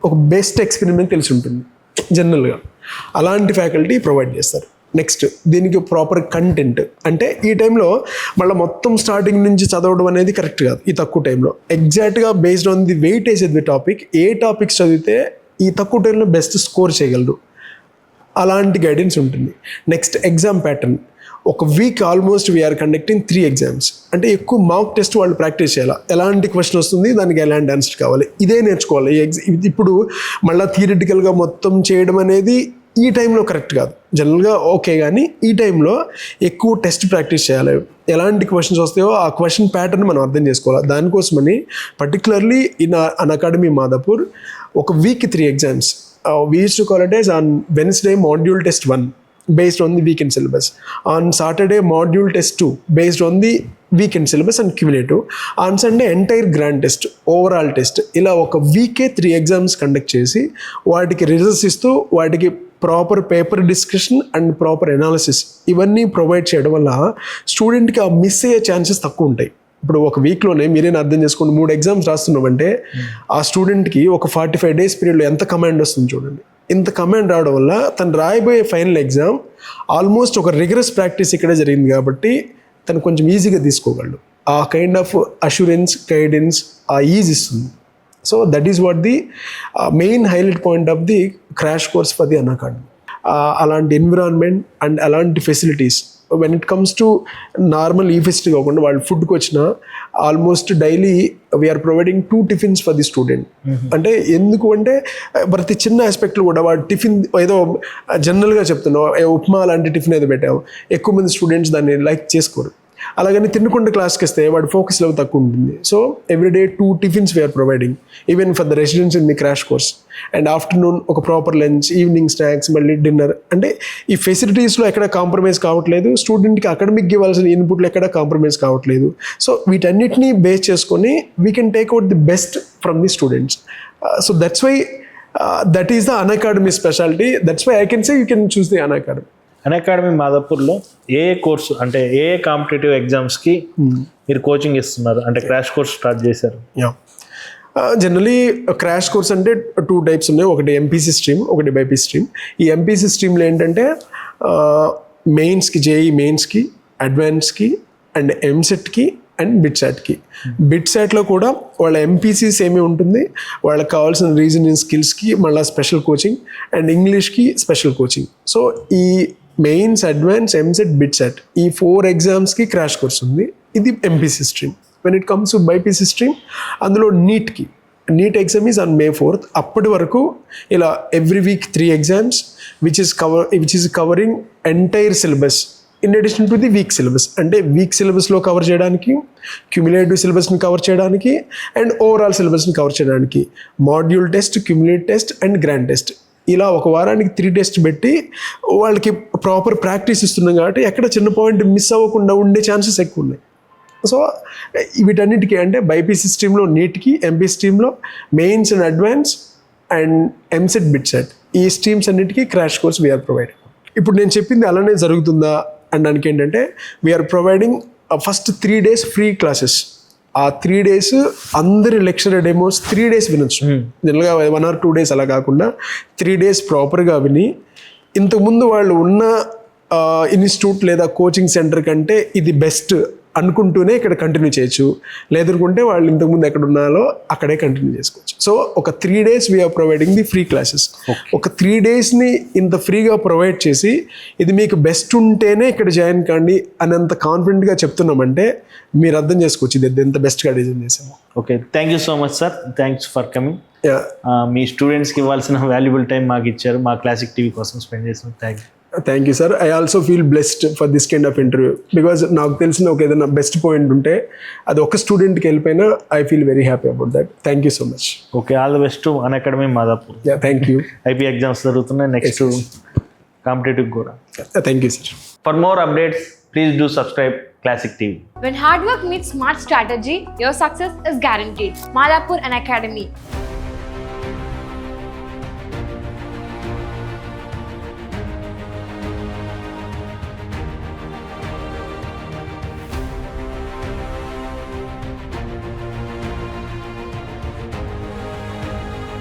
ఒక బెస్ట్ ఎక్స్పెరిమెంట్ తెలిసి ఉంటుంది జనరల్గా. అలాంటి ఫ్యాకల్టీ ప్రొవైడ్ చేస్తారు. నెక్స్ట్ దీనికి ప్రాపర్ కంటెంట్. అంటే ఈ టైంలో మళ్ళీ మొత్తం స్టార్టింగ్ నుంచి చదవడం అనేది కరెక్ట్ కాదు. ఈ తక్కువ టైంలో ఎగ్జాక్ట్గా based on the weightage of the topic A topics చదివితే ఈ తక్కువ టైంలో బెస్ట్ స్కోర్ చేయగలరు, అలాంటి గైడెన్స్ ఉంటుంది. Next exam pattern. ఒక week almost we are conducting 3 exams. అంటే ఎక్కువ మాక్ టెస్ట్ వాళ్ళు ప్రాక్టీస్ చేయాలి. ఎలాంటి క్వశ్చన్ వస్తుంది, దానికి ఎలాంటి ఆన్సర్ కావాలి, ఇదే నేర్చుకోవాలి. ఇప్పుడు మళ్ళీ థియరిటికల్గా మొత్తం చేయడం అనేది ఈ టైంలో కరెక్ట్ కాదు. జనరల్గా ఓకే, కానీ ఈ టైంలో ఎక్కువ టెస్ట్ ప్రాక్టీస్ చేయాలి. ఎలాంటి క్వశ్చన్స్ వస్తాయో ఆ క్వశ్చన్ ప్యాటర్న్ మనం అర్థం చేసుకోవాలి. దానికోసమని పర్టికులర్లీ ఇన్ అన్అకాడమీ మాదాపూర్ ఒక వీక్కి 3 exams. We used to call it as on Wednesday module test 1 based on the weekend syllabus, on Saturday module test 2 based on the weekend syllabus and cumulative, on Sunday entire grand test, overall test. ఇలా ఒక వీకే 3 exams conduct చేసి వాటికి results ఇస్తూ వాటికి proper paper discussion and proper analysis ఇవన్నీ provide చేయడం వల్ల స్టూడెంట్కి ఆ మిస్ అయ్యే ఛాన్సెస్ తక్కువ ఉంటాయి. ఇప్పుడు ఒక వీక్లోనే మీరేనా అర్థం చేసుకోండి, 3 exams రాస్తున్నామంటే ఆ స్టూడెంట్కి ఒక 45 days పీరియడ్లో ఎంత కమాండ్ వస్తుంది చూడండి. ఇంత కమాండ్ రావడం వల్ల తను రాయబోయే ఫైనల్ ఎగ్జామ్ ఆల్మోస్ట్ ఒక రిగరస్ ప్రాక్టీస్ ఇక్కడే జరిగింది కాబట్టి తను కొంచెం ఈజీగా తీసుకోగలడు. ఆ కైండ్ ఆఫ్ అష్యూరెన్స్, గైడెన్స్, ఆ ఈజ్ ఇస్తుంది. So that is what the main highlight point of the crash course for the Unacademy. అలాంటి ఎన్విరాన్మెంట్ అండ్ అలాంటి facilities when it comes to normal ఈ ఫెస్ట్ కాకుండా వాళ్ళు ఫుడ్కి వచ్చిన almost daily we are providing 2 tiffins for the student. అంటే ఎందుకు అంటే ప్రతి చిన్న ఆస్పెక్ట్లో కూడా వాడు టిఫిన్ ఏదో జనరల్గా చెప్తున్నావు ఉప్మా లాంటి టిఫిన్ ఏదో పెట్టావు, ఎక్కువ మంది స్టూడెంట్స్ దాన్ని లైక్ చేసుకోరు. అలాగని తినకుండా క్లాస్కి వస్తే వాడి ఫోకస్ లెవెల్ తక్కువ ఉంటుంది. So everyday 2 tiffins we are providing even for the residents in the crash course. And afternoon ఒక ప్రాపర్ లంచ్, ఈవినింగ్ స్నాక్స్, మళ్ళీ డిన్నర్. అంటే ఈ ఫెసిలిటీస్లో ఎక్కడ కాంప్రమైజ్ కావట్లేదు, స్టూడెంట్కి అకాడమిక్ ఇవ్వాల్సిన ఇన్పుట్లు ఎక్కడ కాంప్రమైజ్ కావట్లేదు. సో వీటన్నిటిని బేస్ చేసుకొని we can take out the best from the students. So that's why that is the Unacademy speciality. That's why I can say you can choose the Unacademy. Unacademy మాదాపూర్లో ఏ course అంటే ఏ competitive ఎగ్జామ్స్కి మీరు coaching ఇస్తున్నారు? అంటే crash course start చేశారు. Generally crash course అంటే 2 టైప్స్ ఉన్నాయి. ఒకటి ఎంపీసీ స్ట్రీమ్, ఒకటి బైపీసీ స్ట్రీమ్. ఈ ఎంపీసీ స్ట్రీమ్లో ఏంటంటే మెయిన్స్కి, జేఈ మెయిన్స్కి, అడ్వాన్స్కి అండ్ ఎంసెట్కి అండ్ బిట్సాట్కి. బిట్సాట్లో కూడా వాళ్ళ ఎంపీసీ సేమే ఉంటుంది, వాళ్ళకి కావాల్సిన రీజనింగ్ స్కిల్స్కి మళ్ళీ స్పెషల్ కోచింగ్ అండ్ ఇంగ్లీష్కి స్పెషల్ కోచింగ్. సో ఈ మెయిన్స్, అడ్వాన్స్, ఎంసెట్, బిట్సాట్ ఈ 4 ఎగ్జామ్స్కి క్రాష్ కోర్స్ ఉంది. ఇది MPC stream. When it comes to BiPC stream, అందులో NEET exam is on May 4th. అప్పటి వరకు ఇలా every week 3 exams which is covering entire syllabus in addition to the week syllabus. అంటే week సిలబస్లో cover చేయడానికి, cumulative సిలబస్ని cover చేయడానికి and overall సిలబస్ని కవర్ చేయడానికి module test, cumulative test and grand test, ఇలా ఒక వారానికి 3 టెస్ట్ పెట్టి వాళ్ళకి ప్రాపర్ ప్రాక్టీస్ ఇస్తున్నాం కాబట్టి ఎక్కడ చిన్న పాయింట్ మిస్ అవ్వకుండా ఉండే ఛాన్సెస్ ఎక్కువ ఉన్నాయి. సో వీటన్నిటికీ అంటే బైపీసీ స్ట్రీమ్లో నీట్కి, ఎంపీ స్ట్రీమ్లో mains and advance and EAMCET, BITSAT ఈ స్ట్రీమ్స్ అన్నిటికీ క్రాష్ కోర్స్ వీఆర్ ప్రొవైడింగ్. ఇప్పుడు నేను చెప్పింది అలానే జరుగుతుందా అనడానికి ఏంటంటే we are providing first 3 days free classes. ఆ 3 days అందరి లెక్చరర్ డెమోస్ 3 days వినొచ్చు. జనరల్గా 1 or 2 days అలా కాకుండా 3 days ప్రాపర్గా విని ఇంతకుముందు వాళ్ళు ఉన్న ఇన్స్టిట్యూట్ లేదా కోచింగ్ సెంటర్ కంటే ఇది బెస్ట్ అనుకుంటూనే ఇక్కడ కంటిన్యూ చేయొచ్చు. లేదనుకుంటే వాళ్ళు ఇంతకుముందు ఎక్కడ ఉన్నారో అక్కడే కంటిన్యూ చేసుకోవచ్చు. సో ఒక 3 days we are providing the free classes. ఒక 3 daysని ఇంత ఫ్రీగా ప్రొవైడ్ చేసి ఇది మీకు బెస్ట్ ఉంటేనే ఇక్కడ జాయిన్ కాండి అనంత కాన్ఫిడెంట్గా చెప్తున్నామంటే మీరు అర్థం చేసుకోవచ్చు ఇది ఎంత బెస్ట్గా డిజైన్ చేసాము. Okay, thank you so much sir. Thanks for coming. మీ స్టూడెంట్స్కి ఇవ్వాల్సిన వాల్యుబుల్ టైం మాకు ఇచ్చారు, మా క్లాసిక్ టీవీ కోసం స్పెండ్ చేసాం. Thank you sir. I also feel blessed for this kind of interview because నాకు తెలిసిన ఒక ఏదైనా బెస్ట్ పాయింట్ ఉంటే అది ఒక స్టూడెంట్కి వెళ్ళిపోయినా I feel very happy about that. Thank you so much. Okay, all the best to Unacademy Madhapur. Thank you. IP exams జరుగుతున్నాయి, నెక్స్ట్ కాంపిటేటివ్ కూడా. Thank you sir. For more updates please do subscribe Classic TV. When hard work meets smart strategy, your success is guaranteed. Madhapur Unacademy.